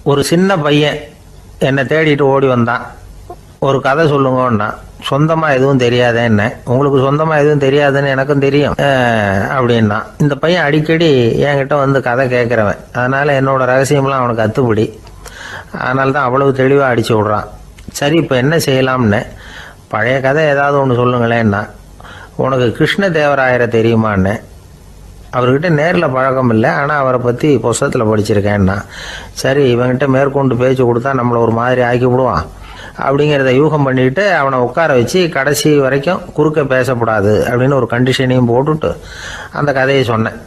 ஒரு சின்ன பையன் என்னை தேடிட்டு ஓடி வந்தான். ஒரு கதை சொல்லுங்கன்னா, சொந்தமாக எதுவும் தெரியாதே என்ன, உங்களுக்கு சொந்தமாக எதுவும் தெரியாதுன்னு எனக்கும் தெரியும் அப்படின்னா. இந்த பையன் அடிக்கடி என்கிட்ட வந்து கதை கேட்குறவன், அதனால் என்னோட ரகசியம்லாம் அவனுக்கு அத்துப்படி. அதனால தான் அவ்வளவு தெளிவாக அடித்து விட்றான். சரி, இப்போ என்ன செய்யலாம்னு, பழைய கதை ஏதாவது ஒன்று சொல்லுங்களேன்னா. உனக்கு கிருஷ்ணதேவராயரை தெரியுமான்னு. அவர்கிட்ட நேரில் பழக்கம் இல்லை, ஆனால் அவரை பற்றி புஸ்தகத்தில் படிச்சிருக்கேன்னா. சரி, இவன்கிட்ட மேற்கொண்டு பேச்சு கொடுத்தா நம்மளை ஒரு மாதிரி ஆக்கி விடுவான் அப்படிங்கிறத யூகம் பண்ணிட்டு அவனை உட்கார வச்சு கடைசி வரைக்கும் குறுக்க பேசக்கூடாது அப்படின்னு ஒரு கண்டிஷனையும் போட்டுட்டு அந்த கதையை சொன்னேன்.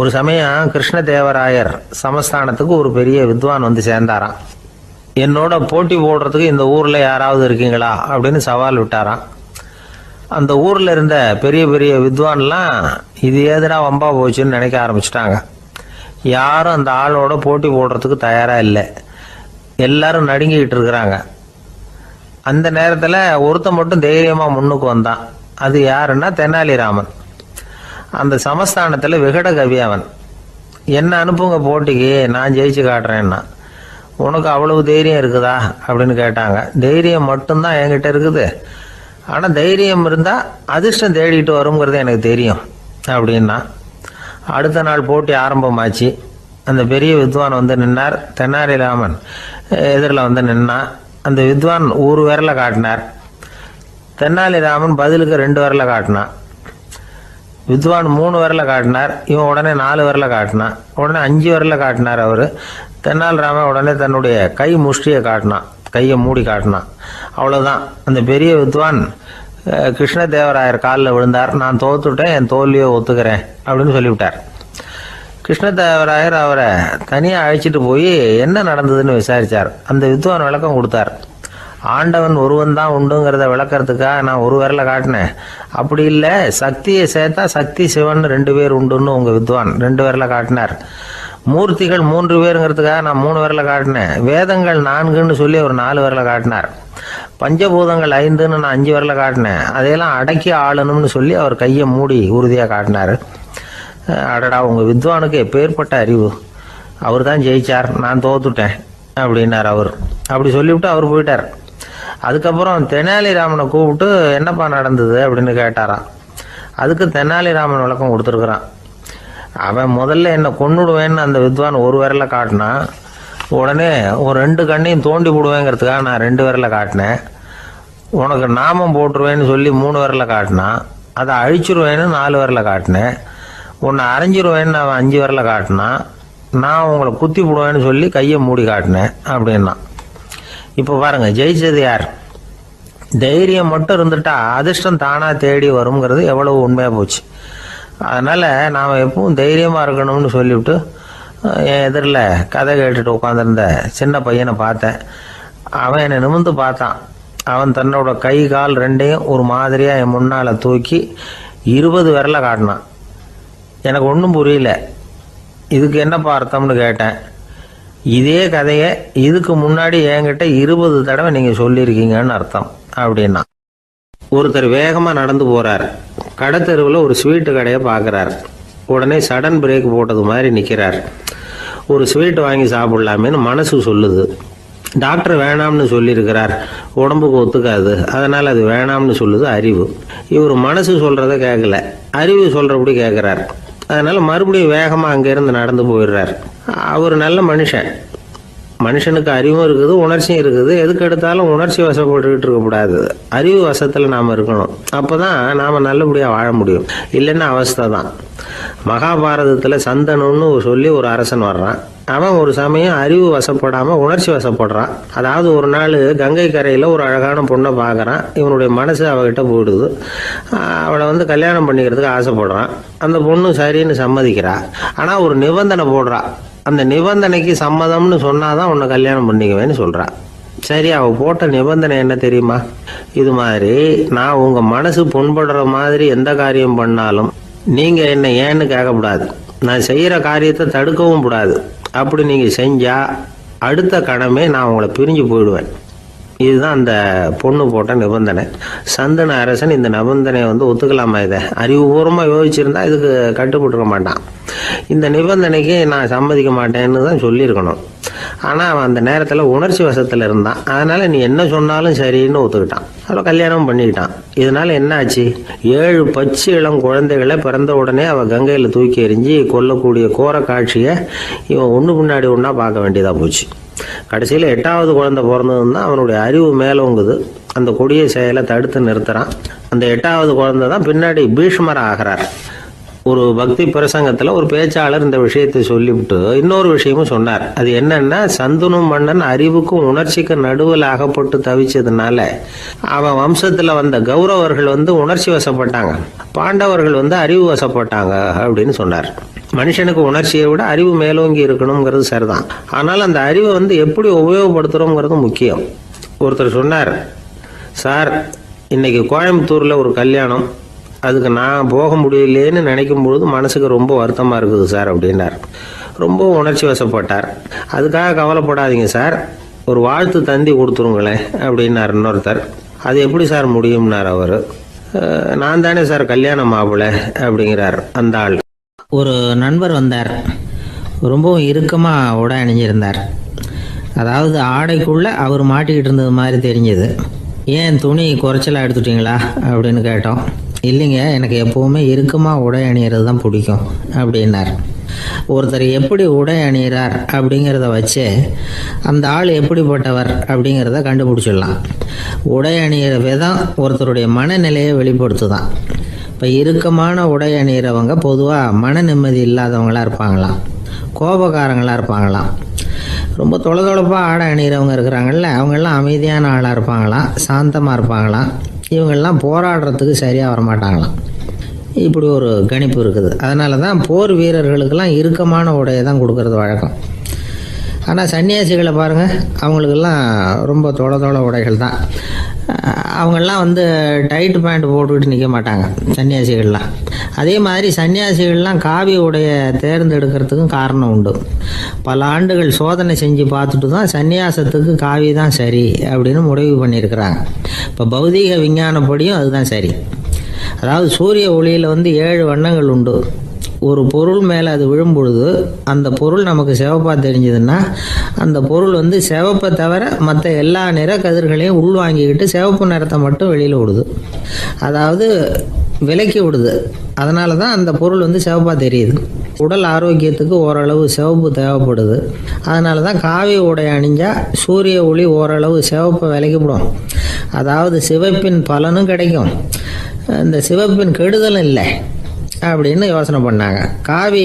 ஒரு சமயம் கிருஷ்ணதேவராயர் சமஸ்தானத்துக்கு ஒரு பெரிய வித்வான் வந்து சேர்ந்தாராம். என்னோட போட்டி போடுறதுக்கு இந்த ஊரில் யாராவது இருக்கீங்களா அப்படின்னு சவால் விட்டாராம். அந்த ஊரில் இருந்த பெரிய பெரிய வித்வான்லாம் இது ஏதுனா வம்பா போச்சுன்னு நினைக்க ஆரம்பிச்சிட்டாங்க. யாரும் அந்த ஆளோட போட்டி போடுறதுக்கு தயாராக இல்லை. எல்லாரும் நடுங்கிக்கிட்டு இருக்கிறாங்க. அந்த நேரத்தில் ஒருத்தன் மட்டும் தைரியமாக முன்னுக்கு வந்தான். அது யாருன்னா தெனாலிராமன். அந்த சமஸ்தானத்தில் விகட கவி அவன். என்ன அனுப்புங்க போட்டிக்கு, நான் ஜெயிச்சு காட்டுறேன்னா. உனக்கு அவ்வளவு தைரியம் இருக்குதா அப்படின்னு கேட்டாங்க. தைரியம் மட்டும்தான் என்கிட்ட இருக்குது, ஆனால் தைரியம் இருந்தால் அதிர்ஷ்டம் தேடிட்டு வருங்கிறது எனக்கு தெரியும் அப்படின்னா. அடுத்த நாள் போட்டி ஆரம்பமாச்சு. அந்த பெரிய வித்வான் வந்து நின்னார். தெனாலிராமன் எதிரில் வந்து நின்னான். அந்த வித்வான் ஒரு விரலை காட்டினார். தெனாலிராமன் பதிலுக்கு 2 விரலை காட்டினான். வித்வான் 3 விரலை காட்டினார். இவன் உடனே 4 விரலை காட்டினான். உடனே 5 விரலை காட்டினார் அவர். தெனாலிராமன் உடனே தன்னுடைய கை முஷ்டியை காட்டினான், கையை மூடி காட்டினான். அவ்வளோதான். அந்த பெரிய வித்வான் கிருஷ்ணதேவராயர் காலில் விழுந்தார். நான் தோத்துட்டேன், என் தோல்வியை ஒத்துக்கிறேன் அப்படின்னு சொல்லிவிட்டார். கிருஷ்ணதேவராயர் அவரை தனியாக அழைச்சிட்டு போய் என்ன நடந்ததுன்னு விசாரித்தார். அந்த வித்வான் விளக்கம் கொடுத்தார். ஆண்டவன் ஒருவன் தான் உண்டுங்கிறத விளக்கிறதுக்காக நான் ஒரு விரலை காட்டினேன். அப்படி இல்லை, சக்தியை சேர்த்தா சக்தி சிவன் 2 பேர் உண்டுன்னு உங்கள் வித்வான் 2 விரலை காட்டினார். மூர்த்திகள் 3 பேருங்கிறதுக்காக நான் 3 விரலை காட்டினேன். வேதங்கள் 4ன்னு சொல்லி ஒரு 4 விரலை காட்டினார். பஞ்சபூதங்கள் 5ன்னு நான் 5 விரலை காட்டினேன். அதையெல்லாம் அடக்கி ஆளணும்னு சொல்லி அவர் கையை மூடி உறுதியாக காட்டினார். அடடா, உங்கள் வித்வானுக்கு எப்பேற்பட்ட அறிவு, அவர் தான் ஜெயிச்சார், நான் தோத்துட்டேன் அப்படின்னார் அவர். அப்படி சொல்லிவிட்டு அவர் போயிட்டார். அதுக்கப்புறம் தெனாலிராமனை கூப்பிட்டு என்னப்பா நடந்தது அப்படின்னு கேட்டாராம். அதுக்கு தெனாலிராமன் விளக்கம் கொடுத்துருக்குறான். அவன் முதல்ல என்னை கொன்னுடுவேன்னு அந்த வித்வான் ஒரு விரலை காட்டினான். உடனே ஒரு 2 கண்ணையும் தோண்டி போடுவேங்கிறதுக்காக நான் 2 விரலை காட்டினேன். உனக்கு நாமம் போட்டுருவேன்னு சொல்லி 3 விரலை காட்டினான். அதை அழிச்சிருவேன்னு 4 விரலை காட்டினேன். உன்னை அரைஞ்சிருவேன்னு அவன் 5 விரலை காட்டினான். நான் உங்களை குத்தி போடுவேன்னு சொல்லி கையை மூடி காட்டினேன் அப்படின்னா. இப்போ பாருங்க, ஜெயிச்சது யார்? தைரியம் மட்டும் இருந்துட்டா அதிர்ஷ்டம் தானாக தேடி வருங்கிறது எவ்வளவு உண்மையாக போச்சு. அதனால் நாம் எப்பவும் தைரியமாக இருக்கணும்னு சொல்லிவிட்டு என் எதிரில் கதை கேட்டுட்டு உட்காந்துருந்த சின்ன பையனை பார்த்தேன். அவன் என்னை நிமிர்ந்து பார்த்தான். அவன் தன்னோட கை கால் 2ஐயும் ஒரு மாதிரியாக என் முன்னால் தூக்கி 20 விரலை காட்டினான். எனக்கு ஒன்றும் புரியல. இதுக்கு என்னப்பா அர்த்தம்னு கேட்டேன். இதே கதையை இதுக்கு முன்னாடி என்கிட்ட 20 தடவை நீங்கள் சொல்லியிருக்கீங்கன்னு அர்த்தம் அப்படின்னா. ஒருத்தர் வேகமாக நடந்து போகிறார். கடத்தெருவில் ஒரு ஸ்வீட்டு கடையை பார்க்குறார். உடனே சடன் பிரேக் போட்டது மாதிரி நிற்கிறார். ஒரு ஸ்வீட் வாங்கி சாப்பிட்லாமேன்னு மனசு சொல்லுது. டாக்டர் வேணாம்னு சொல்லியிருக்கிறார், உடம்புக்கு ஒத்துக்காது, அதனால் அது வேணாம்னு சொல்லுது அறிவு. இவர் மனசு சொல்கிறத கேட்கல, அறிவு சொல்கிறபடி கேட்குறார். அதனால் மறுபடியும் வேகமாக அங்கேருந்து நடந்து போயிடுறார். அவர் நல்ல மனுஷன். மனுஷனுக்கு அறிவும் இருக்குது, உணர்ச்சியும் இருக்குது. எதுக்கு எடுத்தாலும் உணர்ச்சி வசப்பட்டுக்கிட்டு இருக்கக்கூடாது, அறிவு வசத்தில் நாம் இருக்கணும். அப்போ தான் நாம் நல்லபடியாக வாழ முடியும். இல்லைன்னா அவஸ்தை தான். மகாபாரதத்தில் சந்தனுன்னு சொல்லி ஒரு அரசன் வர்றான். அவன் ஒரு சமயம் அறிவு வசப்படாமல் உணர்ச்சி வசப்படுறான். அதாவது ஒரு நாள் கங்கை கரையில் ஒரு அழகான பொண்ணை பார்க்குறான். இவனுடைய மனசு அவகிட்ட போயிடுது. அவளை வந்து கல்யாணம் பண்ணிக்கிறதுக்கு ஆசைப்படுறான். அந்த பொண்ணு சரின்னு சம்மதிக்கிறா. ஆனால் ஒரு நிபந்தனை போடுறா. அந்த நிபந்தனைக்கு சம்மதம்னு சொன்னாதான் உன்னை கல்யாணம் பண்ணிக்குவேன்னு சொல்றா. சரி, அவள் போட்ட நிபந்தனை என்ன தெரியுமா? இது மாதிரி, நான் உங்கள் மனசு புண்படுற மாதிரி எந்த காரியம் பண்ணாலும் நீங்கள் என்னை ஏன்னு கேட்கக்கூடாது, நான் செய்கிற காரியத்தை தடுக்கவும் கூடாது. அப்படி நீங்கள் செஞ்சால் அடுத்த கணமே நான் உங்களை பிரிஞ்சு போயிடுவேன். இதுதான் அந்த பொண்ணு போட்ட நிபந்தனை. சந்தன அரசன் இந்த நிபந்தனையை ஒத்துக்கலாமா? இதை அறிவுபூர்வமாக யோசிச்சிருந்தா இதுக்கு கட்டுப்பட்டுருக்க மாட்டான். இந்த நிபந்தனைக்கு நான் சம்மதிக்க மாட்டேன்னு தான் சொல்லியிருக்கணும். ஆனால் அவன் அந்த நேரத்தில் உணர்ச்சி வசத்தில் இருந்தான். அதனால் நீ என்ன சொன்னாலும் சரின்னு ஒத்துக்கிட்டான். அவளை கல்யாணம் பண்ணிக்கிட்டான். இதனால் என்ன ஆச்சு? 7 பச்சை இளம் குழந்தைகளை பிறந்த உடனே அவள் கங்கையில் தூக்கி எறிஞ்சி கொல்லக்கூடிய கோர காட்சியை இவன் ஒன்று பின்னாடி ஒன்றா பார்க்க வேண்டியதாக போச்சு. கடைசியில் 8வது குழந்தை பிறந்ததுன்னா அவனுடைய அறிவு மேலோங்குது. அந்த கொடிய செயலை தடுத்து நிறுத்துறான். அந்த 8வது குழந்தை தான் பின்னாடி பீஷ்மர் ஆகிறார். ஒரு பக்தி பிரசங்கத்தில் ஒரு பேச்சாளர் இந்த விஷயத்தை சொல்லிவிட்டு இன்னொரு விஷயமும் சொன்னார். அது என்னன்னா, சந்தனு மன்னன் அறிவுக்கும் உணர்ச்சிக்கும் நடுவில் அகப்பட்டு தவிச்சதுனால அவன் வம்சத்தில் வந்த கௌரவர்கள் உணர்ச்சி வசப்பட்டாங்க, பாண்டவர்கள் அறிவு வசப்பட்டாங்க அப்படின்னு சொன்னார். மனுஷனுக்கு உணர்ச்சியை விட அறிவு மேலோங்கி இருக்கணுங்கிறது சரிதான். ஆனால் அந்த அறிவை எப்படி உபயோகப்படுத்துகிறோங்கிறது முக்கியம். ஒருத்தர் சொன்னார், சார் இன்னைக்கு கோயம்புத்தூரில் ஒரு கல்யாணம், அதுக்கு நான் போக முடியலேன்னு நினைக்கும் பொழுது மனசுக்கு ரொம்ப வருத்தமாக இருக்குது சார் அப்படின்னார். ரொம்ப உணர்ச்சி வசப்பட்டார். அதுக்காக கவலைப்படாதீங்க சார், ஒரு வாழ்த்து தந்தி கொடுத்துருங்களேன் அப்படின்னார் இன்னொருத்தர். அது எப்படி சார் முடியும்னார் அவர். நான் தானே சார் கல்யாண மாப்பிள்ளை அப்படிங்கிறார் அந்த ஆள். ஒரு நண்பர் வந்தார். ரொம்பவும் இறுக்கமாக உடை அணிஞ்சிருந்தார். அதாவது ஆடைக்குள்ளே அவர் மாட்டிக்கிட்டு இருந்தது மாதிரி தெரிஞ்சது. ஏன் துணி குறைச்சலாக எடுத்துட்டீங்களா அப்படின்னு கேட்டோம். இல்லைங்க, எனக்கு எப்போவுமே இறுக்கமாக உடை அணிகிறது தான் பிடிக்கும் அப்படின்னார். ஒருத்தர் எப்படி உடை அணிகிறார் அப்படிங்கிறத வச்சு அந்த ஆள் எப்படிப்பட்டவர் அப்படிங்கிறத கண்டுபிடிச்சிடலாம். உடை அணிகிற விதம் ஒருத்தருடைய மனநிலையை வெளிப்படுத்துதான். இப்போ இறுக்கமான உடை அணிகிறவங்க பொதுவாக மன நிம்மதி இல்லாதவங்களாக இருப்பாங்களாம், கோபக்காரங்களாக இருப்பாங்களாம். ரொம்ப தொலைதொலைப்பாக ஆடை அணிகிறவங்க இருக்கிறாங்கல்ல, அவங்கெல்லாம் அமைதியான ஆளாக இருப்பாங்களாம், சாந்தமாக இருப்பாங்களாம். இவங்கெல்லாம் போராடுறதுக்கு சரியாக வரமாட்டாங்களாம். இப்படி ஒரு கணிப்பு இருக்குது. அதனால தான் போர் வீரர்களுக்கெல்லாம் இறுக்கமான உடையை தான் கொடுக்கறது வழக்கம். ஆனால் சன்னியாசிகளை பாருங்கள், அவங்களுக்கெல்லாம் ரொம்ப தொலை உடைகள் தான். அவங்கெல்லாம் டைட் பேண்ட் போட்டுக்கிட்டு நிற்க மாட்டாங்க சன்னியாசிகள்லாம். அதே மாதிரி சன்னியாசிகள்லாம் காவி உடையை தேர்ந்தெடுக்கிறதுக்கும் காரணம் உண்டு. பல ஆண்டுகள் சோதனை செஞ்சு பார்த்துட்டு தான் சன்னியாசத்துக்கு காவி தான் சரி அப்படின்னு முடிவு பண்ணியிருக்கிறாங்க. இப்போ பௌதீக விஞ்ஞானப்படியும் அதுதான் சரி. அதாவது சூரிய ஒளியில் 7 வண்ணங்கள் உண்டு. ஒரு பொருள் மேலே அது விழும்பொழுது அந்த பொருள் நமக்கு சிவப்பாக தெரிஞ்சதுன்னா அந்த பொருள் சிவப்பை தவிர மற்ற எல்லா நிற கதிர்களையும் உள்வாங்கிக்கிட்டு சிவப்பு நிறத்தை மட்டும் வெளியில் விடுது. அதாவது விலக்கி விடுது. அதனால தான் அந்த பொருள் சிவப்பாக தெரியுது. உடல் ஆரோக்கியத்துக்கு ஓரளவு சிவப்பு தேவைப்படுது. அதனால தான் காவி உடை அணிஞ்சால் சூரிய ஒளி ஓரளவு சிவப்பை விலக்கிவிடும். அதாவது சிவப்பின் பலனும் கிடைக்கும், இந்த சிவப்பின் கெடுதலும் இல்லை அப்படின்னு யோசனை பண்ணாங்க. காவி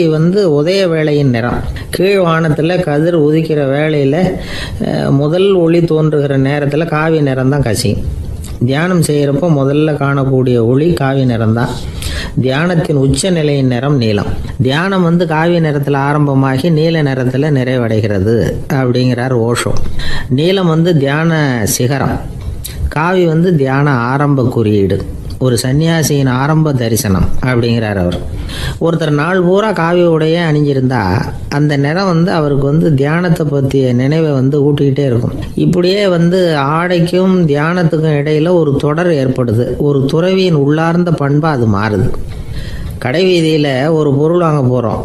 உதய வேளையின் நிறம். கீழ் வானத்தில் கதிர் உதிக்கிற வேளையில் முதல் ஒளி தோன்றுகிற நேரத்தில் காவி நிறம் தான் கசியும். தியானம் செய்கிறப்போ முதல்ல காணக்கூடிய ஒளி காவி நிறம்தான். தியானத்தின் உச்ச நிலையின் நிறம் நீலம். தியானம் காவி நிறத்தில் ஆரம்பமாகி நீல நிறத்தில் நிறைவடைகிறது அப்படிங்கிறார் ஓஷோ. நீலம் தியான சிகரம், காவி தியான ஆரம்ப குறியீடு, ஒரு சன்னியாசியின் ஆரம்ப தரிசனம் அப்படிங்கிறார் அவர். ஒருத்தர் நாள் பூரா காவி உடையே அணிஞ்சிருந்தா அந்த நிறம் அவருக்கு தியானத்தை பற்றிய நினைவை ஊட்டிக்கிட்டே இருக்கும். இப்படியே ஆடைக்கும் தியானத்துக்கும் இடையில ஒரு தொடர் ஏற்படுது. ஒரு துறவியின் உள்ளார்ந்த பண்பாக அது மாறுது. கடை வீதியில் ஒரு பொருள் வாங்க போகிறோம்,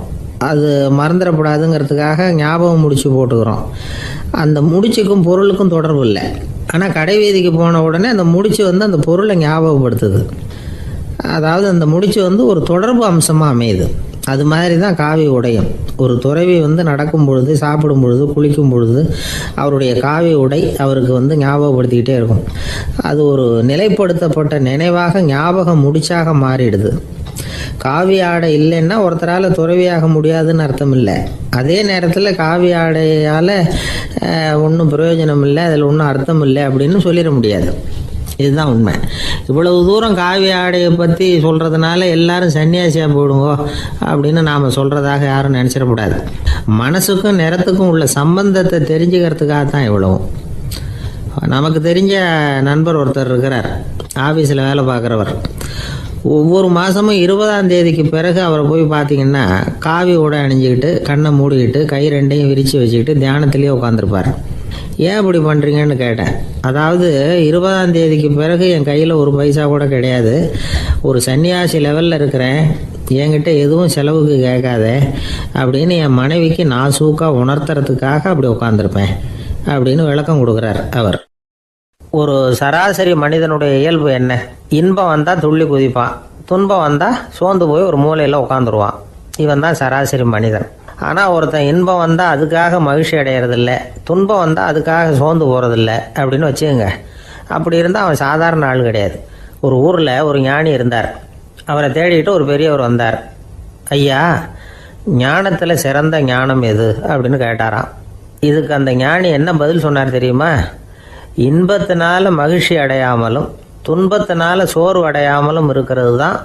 அது மறந்துடக்கூடாதுங்கிறதுக்காக ஞாபகம் முடிச்சு போட்டுக்கிறோம். அந்த முடிச்சுக்கும் பொருளுக்கும் தொடர்பு இல்லை. ஆனால் கடை வீதிக்கு போன உடனே அந்த முடிச்சு அந்த பொருளை ஞாபகப்படுத்துது. அதாவது அந்த முடிச்சு ஒரு தொடர்பு அம்சமாக அமையுது. அது மாதிரி தான் காவி உடையும். ஒரு துறவி நடக்கும் பொழுது, சாப்பிடும் பொழுது, குளிக்கும் பொழுது அவருடைய காவி உடை அவருக்கு ஞாபகப்படுத்திக்கிட்டே இருக்கும். அது ஒரு நிலைப்படுத்தப்பட்ட நினைவாக ஞாபக முடிச்சாக மாறிடுது. காவி ஆடை இல்லைன்னா ஒருத்தரால் துறவியாக முடியாதுன்னு அர்த்தம் இல்லை. அதே நேரத்தில் காவி ஆடையால் ஒன்றும் பிரயோஜனம் இல்லை, அதில் ஒன்றும் அர்த்தம் இல்லை அப்படின்னு சொல்லிட முடியாது. இதுதான் உண்மை. இவ்வளவு தூரம் காவி ஆடையை பற்றி சொல்கிறதுனால எல்லாரும் சன்னியாசியாக போடுங்க அப்படின்னு நாம் சொல்கிறதாக யாரும் நினச்சிடக்கூடாது. மனசுக்கும் நிறத்துக்கும் உள்ள சம்பந்தத்தை தெரிஞ்சுக்கிறதுக்காக தான் இவ்வளவும். நமக்கு தெரிஞ்ச நண்பர் ஒருத்தர் இருக்கிறார், ஆஃபீஸில் வேலை பார்க்குறவர். ஒவ்வொரு மாதமும் 20ஆம் தேதிக்கு பிறகு அவரை போய் பார்த்தீங்கன்னா காவி உடை அணிஞ்சிக்கிட்டு, கண்ணை மூடிக்கிட்டு, கை ரெண்டையும் விரித்து வச்சுக்கிட்டு தியானத்திலேயே உட்காந்துருப்பார். ஏன் இப்படி பண்ணுறீங்கன்னு கேட்டேன். அதாவது 20ஆம் தேதிக்கு பிறகு என் கையில் ஒரு பைசா கூட கிடையாது, ஒரு சன்னியாசி லெவலில் இருக்கிறேன், என்கிட்ட எதுவும் செலவுக்கு கேட்காத அப்படின்னு என் மனைவிக்கு நான் சூக்காக உணர்த்துறதுக்காக அப்படி உட்காந்துருப்பேன் அப்படின்னு விளக்கம் கொடுக்குறார் அவர். ஒரு சராசரி மனிதனுடைய இயல்பு என்ன? இன்பம் வந்தால் துள்ளி குதிப்பான், துன்பம் வந்தால் சோர்ந்து போய் ஒரு மூலையில் உட்காந்துருவான். இவன் தான் சராசரி மனிதன். ஆனால் ஒருத்தன் இன்பம் வந்தால் அதுக்காக மகிழ்ச்சி அடையிறதில்ல, துன்பம் வந்தால் அதுக்காக சோர்ந்து போகிறதில்ல அப்படின்னு வச்சுக்கோங்க. அப்படி இருந்தால் அவன் சாதாரண ஆள் கிடையாது. ஒரு ஊரில் ஒரு ஞானி இருந்தார். அவரை தேடிட்டு ஒரு பெரியவர் வந்தார். ஐயா, ஞானத்தில் சிறந்த ஞானம் எது அப்படின்னு கேட்டாராம். இதுக்கு அந்த ஞானி என்ன பதில் சொன்னார் தெரியுமா? இன்பத்தினால மகிழ்ச்சி அடையாமலும் துன்பத்தினால சோர்வு அடையாமலும் இருக்கிறது தான்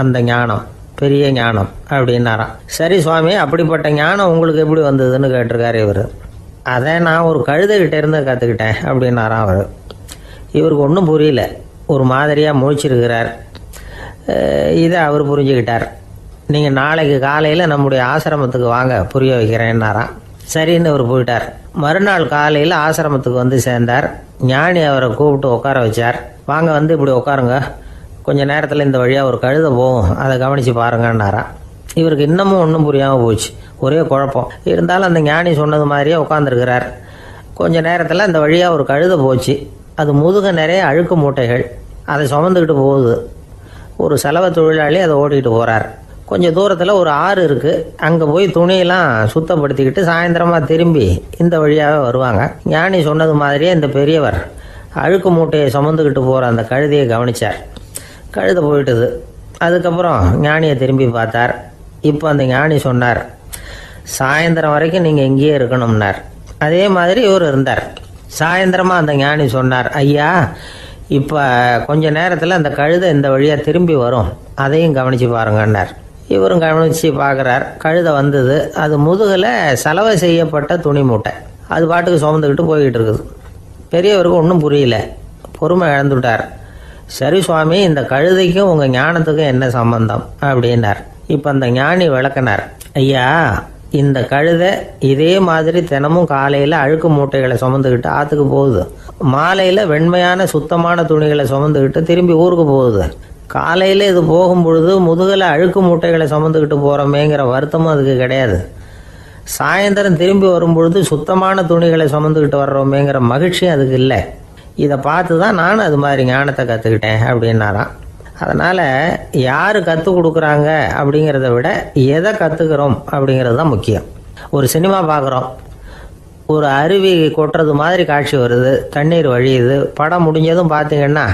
அந்த ஞானம், பெரிய ஞானம் அப்படின்னாராம். சரி சுவாமி, அப்படிப்பட்ட ஞானம் உங்களுக்கு எப்படி வந்ததுன்னு கேட்டிருக்காரு இவர். அதை நான் ஒரு கழுதைகிட்ட இருந்து கற்றுக்கிட்டேன் அப்படின்னாராம் அவர். இவருக்கு ஒன்றும் புரியல, ஒரு மாதிரியாக முழிச்சிருக்கிறார். இதை அவர் புரிஞ்சுக்கிட்டார். நீங்கள் நாளைக்கு காலையில் நம்முடைய ஆசிரமத்துக்கு வாங்க, புரிய வைக்கிறேன்னாராம். சரின்னு அவர் போயிட்டார். மறுநாள் காலையில் ஆசிரமத்துக்கு வந்து சேர்ந்தார். ஞானி அவரை கூப்பிட்டு உட்கார வச்சார். வாங்க, வந்து இப்படி உட்காருங்க, கொஞ்ச நேரத்தில் இந்த வழியாக ஒரு கழுதை போகும், அதை கவனித்து பாருங்கன்னாராம். இவருக்கு இன்னமும் ஒன்றும் புரியாமல் போச்சு, ஒரே குழப்பம். இருந்தாலும் அந்த ஞானி சொன்னது மாதிரியே உட்காந்துருக்கிறார். கொஞ்ச நேரத்தில் அந்த வழியாக ஒரு கழுதை போச்சு. அது முதுக நிறைய அழுக்கு மூட்டைகள், அதை சுமந்துக்கிட்டு போகுது. ஒரு சலவை தொழிலாளி அதை ஓட்டிகிட்டு போகிறார். கொஞ்சம் தூரத்தில் ஒரு ஆறு இருக்குது, அங்கே போய் துணியெல்லாம் சுத்தப்படுத்திக்கிட்டு சாயந்தரமாக திரும்பி இந்த வழியாகவே வருவாங்க. ஞானி சொன்னது மாதிரியே இந்த பெரியவர் அழுக்கு மூட்டையை சுமந்துக்கிட்டு போகிற அந்த கழுதையை கவனித்தார். கழுதை போயிட்டுது. அதுக்கப்புறம் ஞானியை திரும்பி பார்த்தார். இப்போ அந்த ஞானி சொன்னார், சாயந்தரம் வரைக்கும் நீங்கள் இங்கேயே இருக்கணும்னார். அதே மாதிரி இவர் இருந்தார். சாயந்தரமாக அந்த ஞானி சொன்னார், ஐயா, இப்போ கொஞ்ச நேரத்தில் அந்த கழுதை இந்த வழியாக திரும்பி வரும், அதையும் கவனித்து பாருங்கன்னார். இவரும் கவனித்து பார்க்குறார். கழுதை வந்தது. அது முதுகில் சலவை செய்யப்பட்ட துணி மூட்டை, அது பாட்டுக்கு சுமந்துக்கிட்டு போய்கிட்டு இருக்குது. பெரியவருக்கு ஒன்றும் புரியல, பொறுமை இழந்துட்டார். சரி சுவாமி, இந்த கழுதைக்கும் உங்கள் ஞானத்துக்கும் என்ன சம்பந்தம் அப்படின்னார். இப்போ அந்த ஞானி விளக்கினார். ஐயா, இந்த கழுதை இதே மாதிரி தினமும் காலையில் அழுக்கு மூட்டைகளை சுமந்துக்கிட்டு ஆற்றுக்கு போகுது, மாலையில் வெண்மையான சுத்தமான துணிகளை சுமந்துக்கிட்டு திரும்பி ஊருக்கு போகுது. காலையில் இது போகும்பொழுது முதுகில் அழுக்கு மூட்டைகளை சுமந்துக்கிட்டு போகிறோமேங்கிற வருத்தமும் அதுக்கு கிடையாது. சாயந்தரம் திரும்பி வரும்பொழுது சுத்தமான துணிகளை சுமந்துக்கிட்டு வர்றோமேங்கிற மகிழ்ச்சியும் அதுக்கு இல்லை. இதை பார்த்து தான் நான் அது மாதிரி ஞானத்தை கற்றுக்கிட்டேன் அப்படின்னாராம். அதனால் யார் கற்றுக் கொடுக்குறாங்க அப்படிங்கிறத விட எதை கற்றுக்கிறோம் அப்படிங்கிறது தான் முக்கியம். ஒரு சினிமா பார்க்குறோம், ஒரு அருவி கொட்டுறது மாதிரி காட்சி வருது, தண்ணீர் வழியுது. படம் முடிஞ்சதும் பார்த்தீங்கன்னா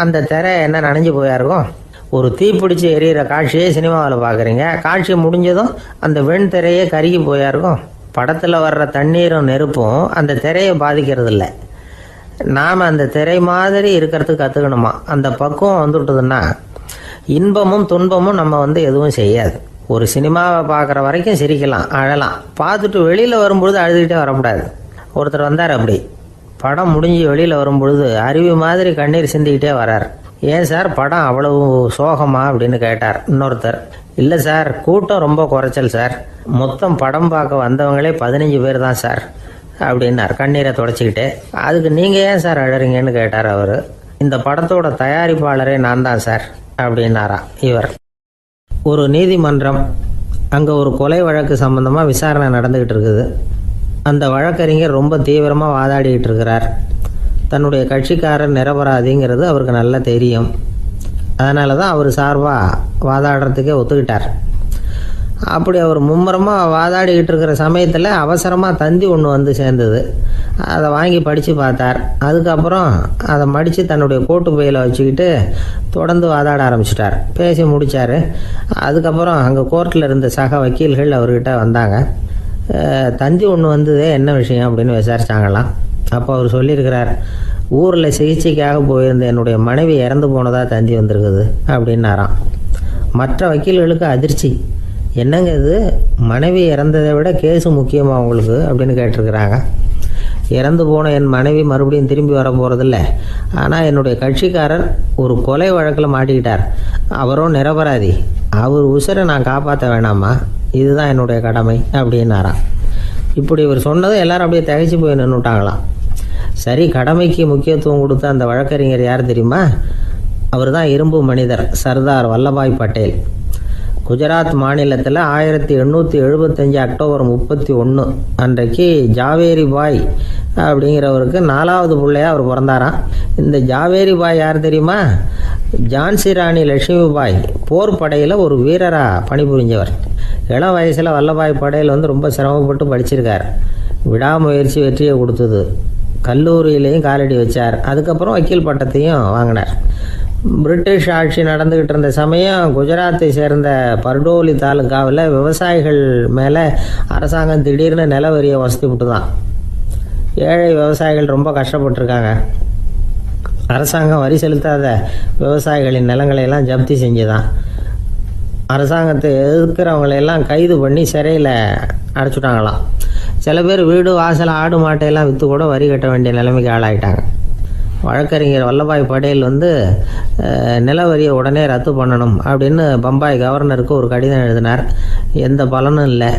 அந்த திரை என்ன நனைஞ்சு போயா இருக்கும். ஒரு தீப்பிடிச்சு எரியிற காட்சியே சினிமாவில் பார்க்குறீங்க, காட்சி முடிஞ்சதும் அந்த வெண் திரையே கருகி போயா இருக்கும். படத்தில் வர்ற தண்ணீரும் நெருப்பும் அந்த திரையை பாதிக்கிறது இல்லை. நாம் அந்த திரை மாதிரி இருக்கிறதுக்கு கற்றுக்கணுமா. அந்த பக்குவம் வந்துவிட்டதுன்னா இன்பமும் துன்பமும் நம்ம எதுவும் செய்யாது. ஒரு சினிமாவை பார்க்குற வரைக்கும் சிரிக்கலாம், அழலாம், பார்த்துட்டு வெளியில் வரும்பொழுது அழுதுகிட்டே வரக்கூடாது. ஒருத்தர் வந்தார், அப்படி படம் முடிஞ்சு வெளியில் வரும்பொழுது அருவி மாதிரி கண்ணீர் சிந்திக்கிட்டே வரார். ஏன் சார் படம் அவ்வளவு சோகமா அப்படின்னு கேட்டார். இன்னொருத்தர், இல்லை சார், கூட்டம் ரொம்ப குறைச்சல் சார், மொத்தம் படம் பார்க்க வந்தவங்களே 15 பேர் தான் சார் அப்படின்னார் கண்ணீரை தொடச்சிக்கிட்டே. அதுக்கு நீங்கள் ஏன் சார் அழறீங்கன்னு கேட்டார் அவர். இந்த படத்தோட தயாரிப்பாளரே நான் தான் சார் அப்படின்னாரா இவர். ஒரு நீதிமன்றம், அங்கே ஒரு கொலை வழக்கு சம்பந்தமாக விசாரணை நடந்துக்கிட்டு இருக்குது. அந்த வழக்கறிஞர் ரொம்ப தீவிரமாக வாதாடிக்கிட்டு இருக்கிறார். தன்னுடைய கட்சிக்காரர் நிரபராதிங்கிறது அவருக்கு நல்லா தெரியும். அதனால தான் அவர் சார்பாக வாதாடுறதுக்கே ஒத்துக்கிட்டார். அப்படி அவர் மும்முரமாக வாதாடிக்கிட்டு இருக்கிற சமயத்தில் அவசரமாக தந்தி ஒன்று வந்து சேர்ந்தது. அதை வாங்கி படித்து பார்த்தார். அதுக்கப்புறம் அதை மடித்து தன்னுடைய கோட்டு பையில் வச்சுக்கிட்டு தொடர்ந்து வாதாட ஆரம்பிச்சிட்டார். பேசி முடித்தார். அதுக்கப்புறம் அங்கே கோர்ட்டில் இருந்த சக வக்கீல்கள் அவர்கிட்ட வந்தாங்க. தந்தி ஒன்று வந்தது, என்ன விஷயம் அப்படின்னு விசாரித்தாங்களாம். அப்போ அவர் சொல்லியிருக்கிறார், ஊரில் சிகிச்சைக்காக போயிருந்த என்னுடைய மனைவி இறந்து போனதாக தந்தி வந்திருக்குது அப்படின்னாராம். மற்ற வக்கீல்களுக்கு அதிர்ச்சி. என்னங்க இது, மனைவி இறந்ததை விட கேஸு முக்கியமாக உங்களுக்கு அப்படின்னு கேட்டிருக்கிறாங்க. இறந்து போன என் மனைவி மறுபடியும் திரும்பி வர போகிறதில்ல, ஆனால் என்னுடைய கட்சிக்காரர் ஒரு கொலை வழக்கில் மாட்டிக்கிட்டார், அவரும் நிரபராதி, அவர் உசுரை நான் காப்பாற்ற வேணாமா, இதுதான் என்னுடைய கடமை அப்படின்னாராம். இப்படி இவர் சொன்னதும் எல்லாரும் அப்படியே திகைச்சு போய் நின்றுட்டாங்களாம். சரி, கடமைக்கு முக்கியத்துவம் கொடுத்த அந்த வழக்கறிஞர் யார் தெரியுமா? அவர் தான் இரும்பு மனிதர் சர்தார் வல்லபாய் பட்டேல். குஜராத் மாநிலத்தில் 1875 அக்டோபர் 31 அன்றைக்கு ஜாவேரி பாய் அப்படிங்கிறவருக்கு 4வது பிள்ளையா அவர் பிறந்தாராம். இந்த ஜாவேரி பாய் யார் தெரியுமா? ஜான்சி ராணி லட்சுமி பாய் போர் படையில் ஒரு வீரராக பணிபுரிஞ்சவர். இளம் வயசில் வல்லபாய் பட்டேல் ரொம்ப சிரமப்பட்டு படிச்சிருக்கார். விடாமுயற்சி வெற்றியை கொடுத்தது. கல்லூரியிலையும் காலடி வச்சார். அதுக்கப்புறம் வக்கீல் பட்டத்தையும் வாங்கினார். பிரிட்டிஷ் ஆட்சி நடந்துக்கிட்டு இருந்த சமயம் குஜராத்தை சேர்ந்த பர்டோலி தாலுக்காவில் விவசாயிகள் மேலே அரசாங்கம் திடீர்னு நில வரியை வசதி விட்டு தான். ஏழை விவசாயிகள் ரொம்ப கஷ்டப்பட்டுருக்காங்க. அரசாங்கம் வரி செலுத்தாத விவசாயிகளின் நிலங்களை எல்லாம் ஜப்தி செஞ்சுதான். அரசாங்கத்தை எதிர்க்கிறவங்களையெல்லாம் கைது பண்ணி சிறையில் அடைச்சிட்டாங்களாம். சில பேர் வீடு வாசல் ஆடு மாட்டையெல்லாம் விற்று கூட வரி கட்ட வேண்டிய நிலைமைக்கு ஆளாயிட்டாங்க. வழக்கறிஞர் வல்லபாய் பட்டேல் நில வரியை உடனே ரத்து பண்ணணும் அப்படின்னு பம்பாய் கவர்னருக்கு ஒரு கடிதம் எழுதினார். எந்த பலனும் இல்லை.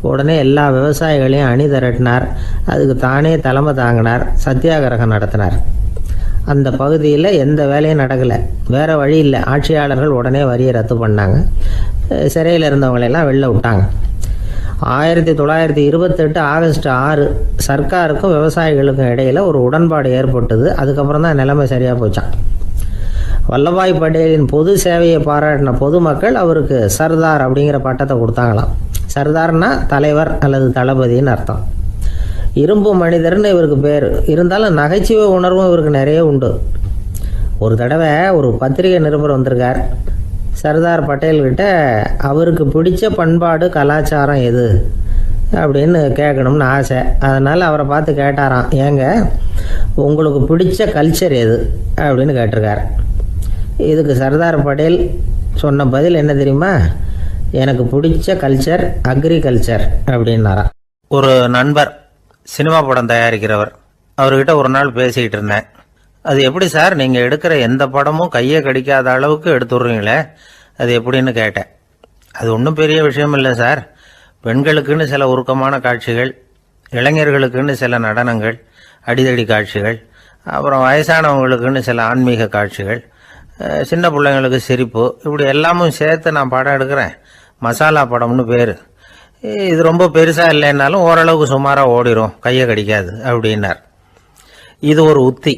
உடனே எல்லா விவசாயிகளையும் அணி திரட்டினார். அதுக்கு தானே தலைமை தாங்கினார். சத்தியாகிரகம் நடத்தினார். அந்த பகுதியில் எந்த வேலையும் நடக்கலை. வேறு வழி இல்லை. ஆட்சியாளர்கள் உடனே வரியை ரத்து பண்ணாங்க. சிறையில் இருந்தவங்களெல்லாம் வெளில விட்டாங்க. 1928 ஆகஸ்ட் 6 சர்க்காருக்கும் விவசாயிகளுக்கும் இடையில் ஒரு உடன்பாடு ஏற்பட்டது. அதுக்கப்புறம் தான் நிலைமை சரியாக போச்சான். வல்லபாய் பட்டேலின் பொது சேவையை பாராட்டின பொதுமக்கள் அவருக்கு சர்தார் அப்படிங்கிற பட்டத்தை கொடுத்தாங்களாம். சர்தார்னா தலைவர் அல்லது தளபதின்னு அர்த்தம். இரும்பு மனிதர்னு இவருக்கு பேர். இருந்தாலும் நகைச்சுவை உணர்வும் இவருக்கு நிறைய உண்டு. ஒரு தடவை ஒரு பத்திரிகை நிருபர் வந்திருக்கார். சர்தார் பட்டேல்கிட்ட அவருக்கு பிடிச்ச பண்பாடு கலாச்சாரம் எது அப்படின்னு கேட்கணும்னு ஆசை. அதனால் அவரை பார்த்து கேட்டாராம், ஏங்க உங்களுக்கு பிடிச்ச கல்ச்சர் எது அப்படின்னு கேட்டிருக்கார். இதுக்கு சர்தார் பட்டேல் சொன்ன பதில் என்ன தெரியுமா? எனக்கு பிடிச்ச கல்ச்சர் அக்ரிகல்ச்சர் அப்படின்னாராம். ஒரு நண்பர் சினிமா படம் தயாரிக்கிறவர், அவர்கிட்ட ஒரு நாள் பேசிக்கிட்டு இருந்தேன். அது எப்படி சார், நீங்கள் எடுக்கிற எந்த படமும் கையை கடிக்காத அளவுக்கு எடுத்துடுறீங்களே, அது எப்படின்னு கேட்டேன். அது ஒன்றும் பெரிய விஷயம் இல்லை சார். பெண்களுக்குன்னு சில உருக்கமான காட்சிகள், இளைஞர்களுக்குன்னு சில நடனங்கள், அடிதடி காட்சிகள், அப்புறம் வயசானவங்களுக்குன்னு சில ஆன்மீக காட்சிகள், சின்ன பிள்ளைங்களுக்கு சிரிப்பு, இப்படி எல்லாமும் சேர்த்து நான் படம் எடுக்கிறேன். மசாலா படம்னு பேர். இது ரொம்ப பெருசாக இல்லைன்னாலும் ஓரளவுக்கு சுமாராக ஓடிடும், கையை கடிக்காது அப்படின்னார். இது ஒரு உத்தி.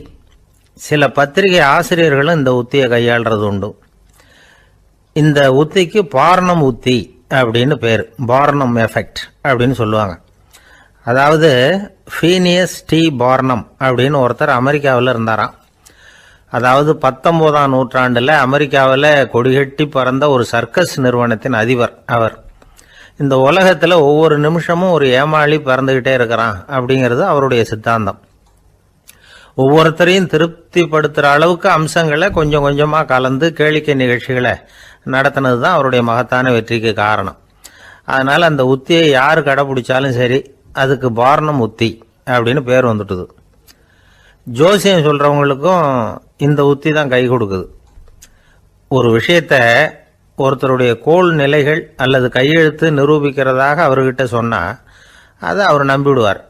சில பத்திரிகை ஆசிரியர்களும் இந்த உத்தியை கையாளுறது உண்டு. இந்த உத்திக்கு பார்னம் உத்தி அப்படின்னு பேர். பார்னம் எஃபெக்ட் அப்படின்னு சொல்லுவாங்க. அதாவது ஃபீனியஸ் டி பார்னம் அப்படின்னு ஒருத்தர் அமெரிக்காவில் இருந்தாராம். அதாவது 19ஆம் நூற்றாண்டில் அமெரிக்காவில் கொடிகட்டி பறந்த ஒரு சர்க்கஸ் நிறுவனத்தின் அதிபர் அவர். இந்த உலகத்தில் ஒவ்வொரு நிமிஷமும் ஒரு ஏமாளி பறந்துக்கிட்டே இருக்கிறான் அப்படிங்கிறது அவருடைய சித்தாந்தம். ஒவ்வொருத்தரையும் திருப்திப்படுத்துகிற அளவுக்கு அம்சங்களை கொஞ்சம் கொஞ்சமாக கலந்து கேளிக்கை நிகழ்ச்சிகளை நடத்தினது தான் அவருடைய மகத்தான வெற்றிக்கு காரணம். அதனால் அந்த உத்தியை யார் கடைப்பிடிச்சாலும் சரி, அதுக்கு பார்னம் உத்தி அப்படின்னு பேர் வந்துட்டுது. ஜோசியம் சொல்கிறவங்களுக்கும் இந்த உத்தி தான் கை கொடுக்குது. ஒரு விஷயத்தை ஒருத்தருடைய கோள் நிலைகள் அல்லது கையெழுத்து நிரூபிக்கிறதாக அவர்கிட்ட சொன்னால் அதை அவர் நம்பிவிடுவார்.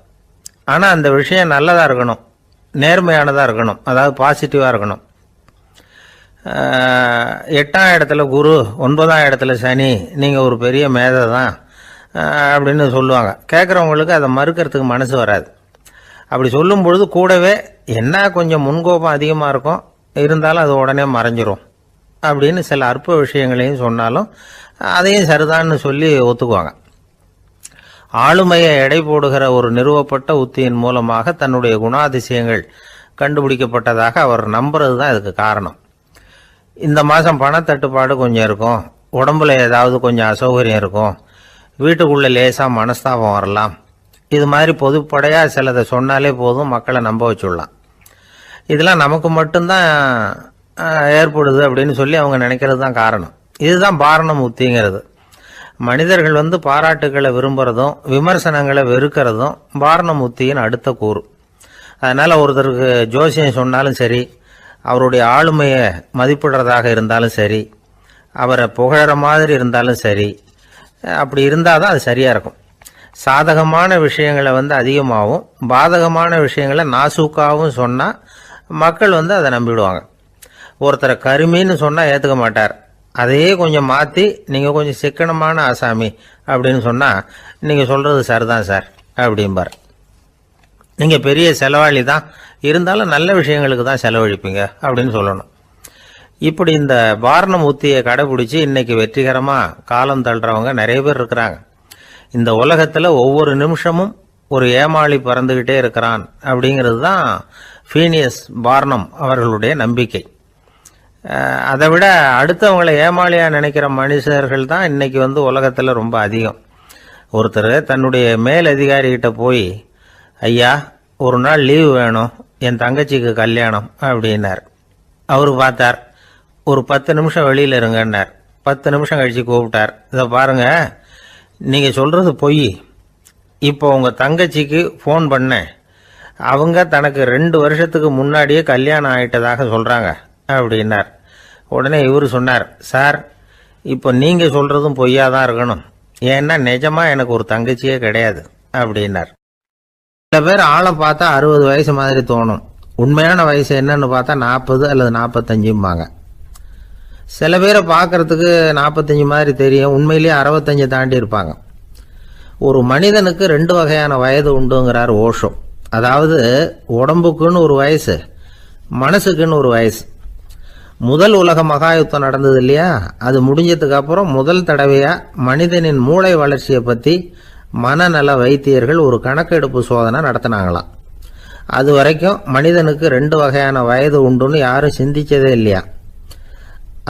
ஆனால் அந்த விஷயம் நல்லதாக இருக்கணும், நேர்மையானதாக இருக்கணும், அதாவது பாசிட்டிவாக இருக்கணும். 8ஆம் இடத்துல குரு, 9ஆம் இடத்துல சனி, நீங்கள் ஒரு பெரிய மேதை தான் அப்படின்னு சொல்லுவாங்க. கேட்குறவங்களுக்கு அதை மறுக்கிறதுக்கு மனசு வராது. அப்படி சொல்லும் பொழுது கூடவே என்ன கொஞ்சம் முன்கோபம் அதிகமாக இருக்கும், இருந்தாலும் அது உடனே மறைஞ்சிரும் அப்படின்னு சில அற்ப விஷயங்களையும் சொன்னாலும் அதையும் சரிதான்னு சொல்லி ஒத்துக்குவாங்க. ஆளுமையை எடை போடுகிற ஒரு நிறுவப்பட்ட உத்தியின் மூலமாக தன்னுடைய குணாதிசயங்கள் கண்டுபிடிக்கப்பட்டதாக அவர் நம்புறது தான் இதுக்கு காரணம். இந்த மாதம் பணத்தட்டுப்பாடு கொஞ்சம் இருக்கும், உடம்புல ஏதாவது கொஞ்சம் அசௌகரியம் இருக்கும், வீட்டுக்குள்ளே லேசாக மனஸ்தாபம் வரலாம். இது மாதிரி பொதுப்படையாக சிலதை சொன்னாலே போதும், மக்களை நம்ப வச்சுடலாம். இதெல்லாம் நமக்கு மட்டும்தான் ஏற்படுது அப்படின்னு சொல்லி அவங்க நினைக்கிறது தான் காரணம். இதுதான் பார்னம் உத்திங்கிறது. மனிதர்கள் பாராட்டுக்களை விரும்புகிறதும் விமர்சனங்களை வெறுக்கிறதும் பார்னம் உத்தியின் அடுத்த கூறு. அதனால் ஒருத்தருக்கு ஜோசியம் சொன்னாலும் சரி, அவருடைய ஆளுமையை மதிப்பிடுறதாக இருந்தாலும் சரி, அவரை புகழற மாதிரி இருந்தாலும் சரி, அப்படி இருந்தால் தான் அது சரியாக இருக்கும். சாதகமான விஷயங்களை அதிகமாகவும் பாதகமான விஷயங்களை நாசூக்காகவும் சொன்னால் மக்கள் அதை நம்பிடுவாங்க. ஒருத்தரை கருமின்னு சொன்னால் ஏற்றுக்க மாட்டார். அதையே கொஞ்சம் மாற்றி நீங்கள் கொஞ்சம் சிக்கனமான ஆசாமி அப்படின்னு சொன்னால் நீங்கள் சொல்கிறது சரிதான் சார் அப்படிம்பார். நீங்கள் பெரிய செலவாளி தான், இருந்தாலும் நல்ல விஷயங்களுக்கு தான் செலவழிப்பீங்க அப்படின்னு சொல்லணும். இப்படி இந்த வாரணம் உத்தியை கடைபிடிச்சி இன்னைக்கு வெற்றிகரமாக காலம் தள்ளுறவங்க நிறைய பேர் இருக்கிறாங்க. இந்த உலகத்தில் ஒவ்வொரு நிமிஷமும் ஒரு ஏமாளி பறந்துக்கிட்டே இருக்கிறான் அப்படிங்கிறது தான் ஃபீனியஸ் பார்னம் அவர்களுடைய நம்பிக்கை. அதை விட அடுத்தவங்களை ஏமாளியாக நினைக்கிற மனுஷர்கள் தான் இன்னைக்கு உலகத்தில் ரொம்ப அதிகம். ஒருத்தர் தன்னுடைய மேல் அதிகாரிகிட்ட போய், ஐயா ஒரு நாள் லீவு வேணும், என் தங்கச்சிக்கு கல்யாணம் அப்படின்னார். அவர் பார்த்தார், ஒரு 10 நிமிஷம் வெளியில் இருங்கன்னார். 10 நிமிஷம் கழித்து கூப்பிட்டார், இதை பாருங்க நீங்கள் சொல்கிறது பொய், இப்போ உங்கள் தங்கச்சிக்கு ஃபோன் பண்ணேன், அவங்க தனக்கு 2 வருஷத்துக்கு முன்னாடியே கல்யாணம் ஆகிட்டதாக சொல்கிறாங்க அப்படின்னார். உடனே இவர் சொன்னார், சார் இப்போ நீங்கள் சொல்கிறதும் பொய்யா தான் இருக்கணும், ஏன்னா நிஜமாக எனக்கு ஒரு தங்கச்சியே கிடையாது அப்படின்னார். சில பேர் ஆளை பார்த்தா 60 வயசு மாதிரி தோணும், உண்மையான வயசு என்னன்னு பார்த்தா 40 அல்லது 45ம்பாங்க. சில பேரை பார்க்கறதுக்கு 45 மாதிரி தெரியும், உண்மையிலேயே 65 தாண்டி இருப்பாங்க. ஒரு மனிதனுக்கு 2 வகையான வயது உண்டுங்கிறார் ஓஷோ. அதாவது உடம்புக்குன்னு ஒரு வயசு, மனசுக்குன்னு ஒரு வயசு. முதல் உலக மகாயுத்தம் நடந்தது இல்லையா, அது முடிஞ்சதுக்கு அப்புறம் முதல் தடவையா மனிதனின் மூளை வளர்ச்சியை பற்றி மனநல வைத்தியர்கள் ஒரு கணக்கெடுப்பு சோதனை நடத்தினாங்களாம். அது வரைக்கும் மனிதனுக்கு 2 வகையான வயது உண்டுன்னு யாரும் சிந்திச்சதே இல்லையா.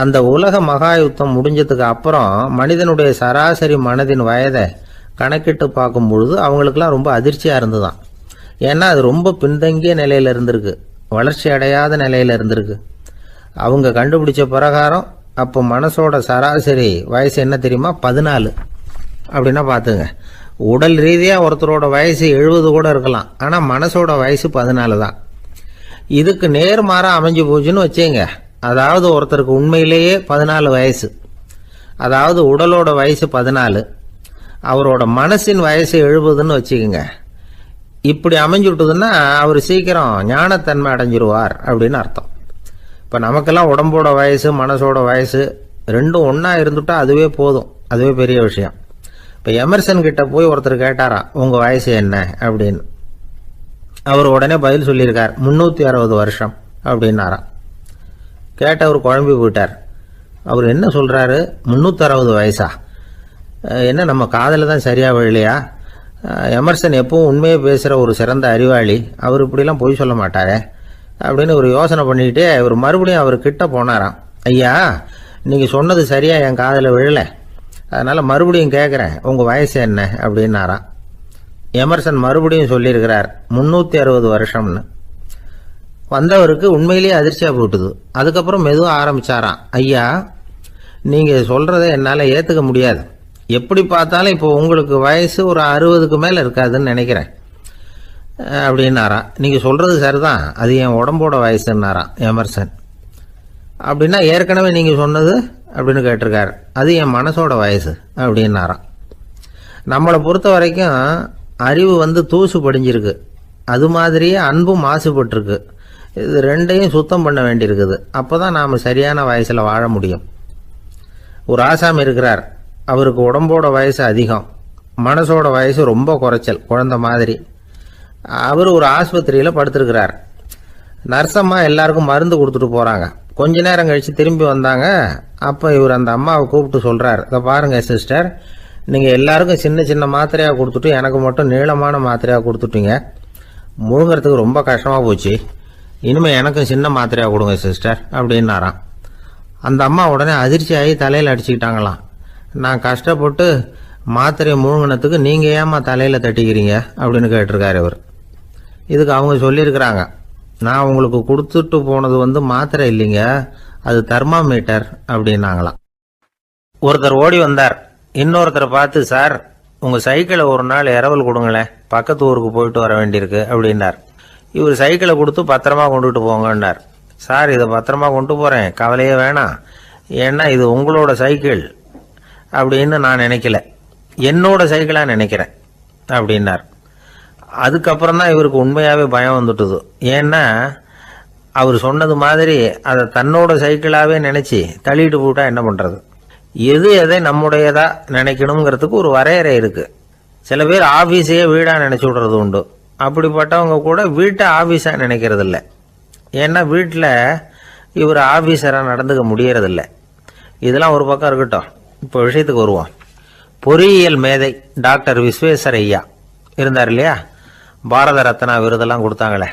அந்த உலக மகாயுத்தம் முடிஞ்சதுக்கு அப்புறம் மனிதனுடைய சராசரி மனதின் வயதை கணக்கிட்டு பார்க்கும் பொழுது அவங்களுக்கெல்லாம் ரொம்ப அதிர்ச்சியாக இருந்துதான். ஏன்னா அது ரொம்ப பின்தங்கிய நிலையில் இருந்திருக்கு, வளர்ச்சி அடையாத நிலையில் இருந்திருக்கு. அவங்க கண்டுபிடிச்ச பிரகாரம் அப்போ மனசோட சராசரி வயசு என்ன தெரியுமா, 14. அப்படின்னா பார்த்துங்க, உடல் ரீதியாக ஒருத்தரோட வயசு 70 கூட இருக்கலாம், ஆனால் மனசோட வயசு 14 தான். இதுக்கு நேர்மாறாக அமைஞ்சு போச்சுன்னு வச்சேங்க. அதாவது ஒருத்தருக்கு உண்மையிலேயே 14 வயசு, அதாவது உடலோட வயசு 14, அவரோட மனசின் வயசு 70ன்னு வச்சுக்கோங்க. இப்படி அமைஞ்சு விட்டதுன்னா அவர் சீக்கிரம் ஞானத்தன்மை அடைஞ்சிருவார் அப்படின்னு அர்த்தம். இப்போ நமக்கெல்லாம் உடம்போட வயசு மனசோட வயசு ரெண்டும் ஒன்றா இருந்துட்டா அதுவே போதும், அதுவே பெரிய விஷயம். இப்போ எமர்சன் கிட்ட போய் ஒருத்தர் கேட்டாராம், உங்கள் வயசு என்ன அப்படின்னு. அவர் உடனே பதில் சொல்லியிருக்கார், 360 வருஷம் அப்படின்னாராம். கேட்டவர் குழம்பி போயிட்டார். அவர் என்ன சொல்கிறாரு, 360 வயசா, என்ன நம்ம காதில் தான் சரியாக விழலையா? எமர்சன் எப்பவும் உண்மையை பேசுகிற ஒரு சிறந்த அறிவாளி, அவர் இப்படிலாம் பொய் சொல்ல மாட்டாரே அப்படின்னு ஒரு யோசனை பண்ணிக்கிட்டே அவர் மறுபடியும் அவர் கிட்ட போனாராம். ஐயா நீங்கள் சொன்னது சரியாக என் காதில் விழலை, அதனால் மறுபடியும் கேட்குறேன், உங்கள் வயசு என்ன அப்படின்னாராம். எமர்சன் மறுபடியும் சொல்லியிருக்கிறார் 360 வருஷம்னு. வந்தவருக்கு உண்மையிலேயே அதிர்ச்சியாக போட்டுது. அதுக்கப்புறம் மெதுவாக ஆரம்பிச்சாராம், ஐயா நீங்கள் சொல்கிறத என்னால் ஏற்றுக்க முடியாது, எப்படி பார்த்தாலும் இப்போ உங்களுக்கு வயசு ஒரு 60க்கு மேலே இருக்காதுன்னு நினைக்கிறேன் அப்படின்னாராம். நீங்கள் சொல்கிறது சரிதான், அது என் உடம்போட வயசுன்னாராம் எமர்சன். அப்படின்னா ஏற்கனவே நீங்கள் சொன்னது அப்படின்னு கேட்டிருக்காரு, அது என் மனசோட வயசு அப்படின்னாராம். நம்மளை பொறுத்த வரைக்கும் அறிவு தூசு படிஞ்சிருக்கு, அது மாதிரியே அன்பும் மாசுபட்டிருக்கு. இது ரெண்டையும் சுத்தம் பண்ண வேண்டியிருக்குது, அப்போ தான் நாம் சரியான வயசில் வாழ முடியும். ஒரு ஆசாமி இருக்கிறார், அவருக்கு உடம்போட வயசு அதிகம், மனசோட வயசு ரொம்ப குறைச்சல், குழந்தை மாதிரி. அவர் ஒரு ஆஸ்பத்திரியில் படுத்திருக்கிறார். நர்சம்மா எல்லாருக்கும் மருந்து கொடுத்துட்டு போகிறாங்க. கொஞ்ச நேரம் கழித்து திரும்பி வந்தாங்க. அப்போ இவர் அந்த அம்மாவை கூப்பிட்டு சொல்கிறார், இதை பாருங்கள் சிஸ்டர், நீங்கள் எல்லாருக்கும் சின்ன சின்ன மாத்திரையாக கொடுத்துட்டு எனக்கு மட்டும் நீளமான மாத்திரையாக கொடுத்துட்டீங்க, முழுங்கிறதுக்கு ரொம்ப கஷ்டமாக போச்சு, இனிமேல் எனக்கும் சின்ன மாத்திரையாக கொடுங்க சிஸ்டர் அப்படின்னாராம். அந்த அம்மா உடனே அதிர்ச்சியாகி தலையில் அடிச்சுக்கிட்டாங்களாம். நான் கஷ்டப்பட்டு மாத்திரையை முழுங்கினத்துக்கு நீங்கள் ஏமா தலையில் தட்டிக்கிறீங்க அப்படின்னு கேட்டிருக்காரு இவர். இதுக்கு அவங்க சொல்லியிருக்கிறாங்க, நான் உங்களுக்கு கொடுத்துட்டு போனது மாத்திரை இல்லைங்க, அது தெர்மாமீட்டர் அப்படின்னாங்களாம். ஒருத்தர் ஓடி வந்தார், இன்னொருத்தரை பார்த்து, சார் உங்கள் சைக்கிளை ஒரு நாள் இரவல் கொடுங்களேன், பக்கத்து ஊருக்கு போயிட்டு வர வேண்டியிருக்கு அப்படின்னார். இவர் சைக்கிளை கொடுத்து பத்திரமா கொண்டுட்டு போங்கன்னார். சார் இதை பத்திரமா கொண்டு போகிறேன், கவலையே வேணாம், ஏன்னா இது உங்களோட சைக்கிள் அப்படின்னு நான் நினைக்கல, என்னோட சைக்கிளாக நினைக்கிறேன். அப்படின்னார். அதுக்கப்புறம் தான் இவருக்கு உண்மையாகவே பயம் வந்துட்டுது. ஏன்னா அவர் சொன்னது மாதிரி அதை தன்னோட சைக்கிளாகவே நினச்சி தள்ளிட்டு போட்டா என்ன பண்ணுறது? எது எதை நம்முடையதா நினைக்கணுங்கிறதுக்கு ஒரு வரையறை இருக்குது. சில பேர் ஆஃபீஸையே வீடாக நினச்சி விடுறது உண்டு. அப்படிப்பட்டவங்க கூட வீட்டை ஆஃபீஸாக நினைக்கிறது இல்லை. ஏன்னா வீட்டில் இவர் ஆஃபீஸராக நடந்துக்க முடியறதில்ல. இதெல்லாம் ஒரு பக்கம் இருக்கட்டும். இப்போ விஷயத்துக்கு வருவோம். பொறியியல் மேதை டாக்டர் விஸ்வேஸ்வரய்யா இருந்தார் இல்லையா, பாரத ரத்னா விருதெல்லாம் கொடுத்தாங்களே.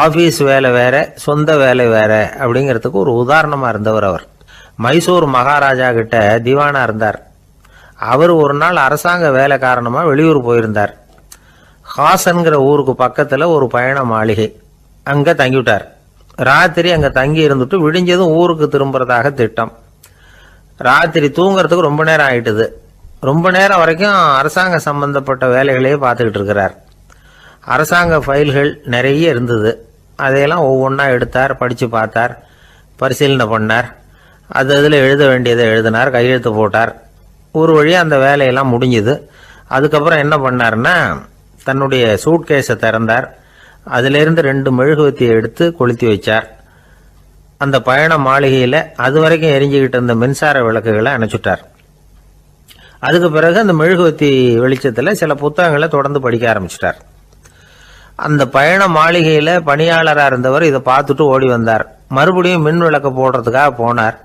ஆஃபீஸ் வேலை வேற, சொந்த வேலை வேற அப்படிங்கிறதுக்கு ஒரு உதாரணமாக இருந்தவர் அவர். மைசூர் மகாராஜா கிட்ட திவானா இருந்தார். அவர் ஒரு நாள் அரசாங்க வேலை காரணமாக வெளியூர் போயிருந்தார். ஹாசன்கிற ஊருக்கு பக்கத்தில் ஒரு பயண மாளிகை, அங்கே தங்கிவிட்டார். ராத்திரி அங்கே தங்கி இருந்துட்டு விடிஞ்சதும் ஊருக்கு திரும்புறதாக திட்டம். ராத்திரி தூங்குறதுக்கு ரொம்ப நேரம் ஆயிட்டுது. ரொம்ப நேரம் வரைக்கும் அரசாங்க சம்பந்தப்பட்ட வேலைகளையே பார்த்துக்கிட்டு இருக்கிறார். அரசாங்க ஃபைல்கள் நிறைய இருந்தது. அதையெல்லாம் ஒவ்வொன்றா எடுத்தார், படித்து பார்த்தார், பரிசீலனை பண்ணார். அதில் எழுத வேண்டியதை எழுதினார், கையெழுத்து போட்டார். ஒரு வழியாக அந்த வேலையெல்லாம் முடிஞ்சுது. அதுக்கப்புறம் என்ன பண்ணார்னா, தன்னுடைய சூட்கேஸை திறந்தார். அதிலிருந்து 2 மெழுகுவத்தியை எடுத்து கொளுத்தி வச்சார். அந்த பயண மாளிகையில் அது வரைக்கும் எரிஞ்சுக்கிட்டு இருந்த மின்சார விளக்குகளை அணைச்சுட்டார். அதுக்கு பிறகு அந்த மெழுகுவத்தி வெளிச்சத்தில் சில புத்தகங்களை தொடர்ந்து படிக்க ஆரம்பிச்சிட்டார். அந்த பயண மாளிகையில் பணியாளராக இருந்தவர் இதை பார்த்துட்டு ஓடி வந்தார். மறுபடியும் மின் விளக்கு போடுறதுக்காக போனார்.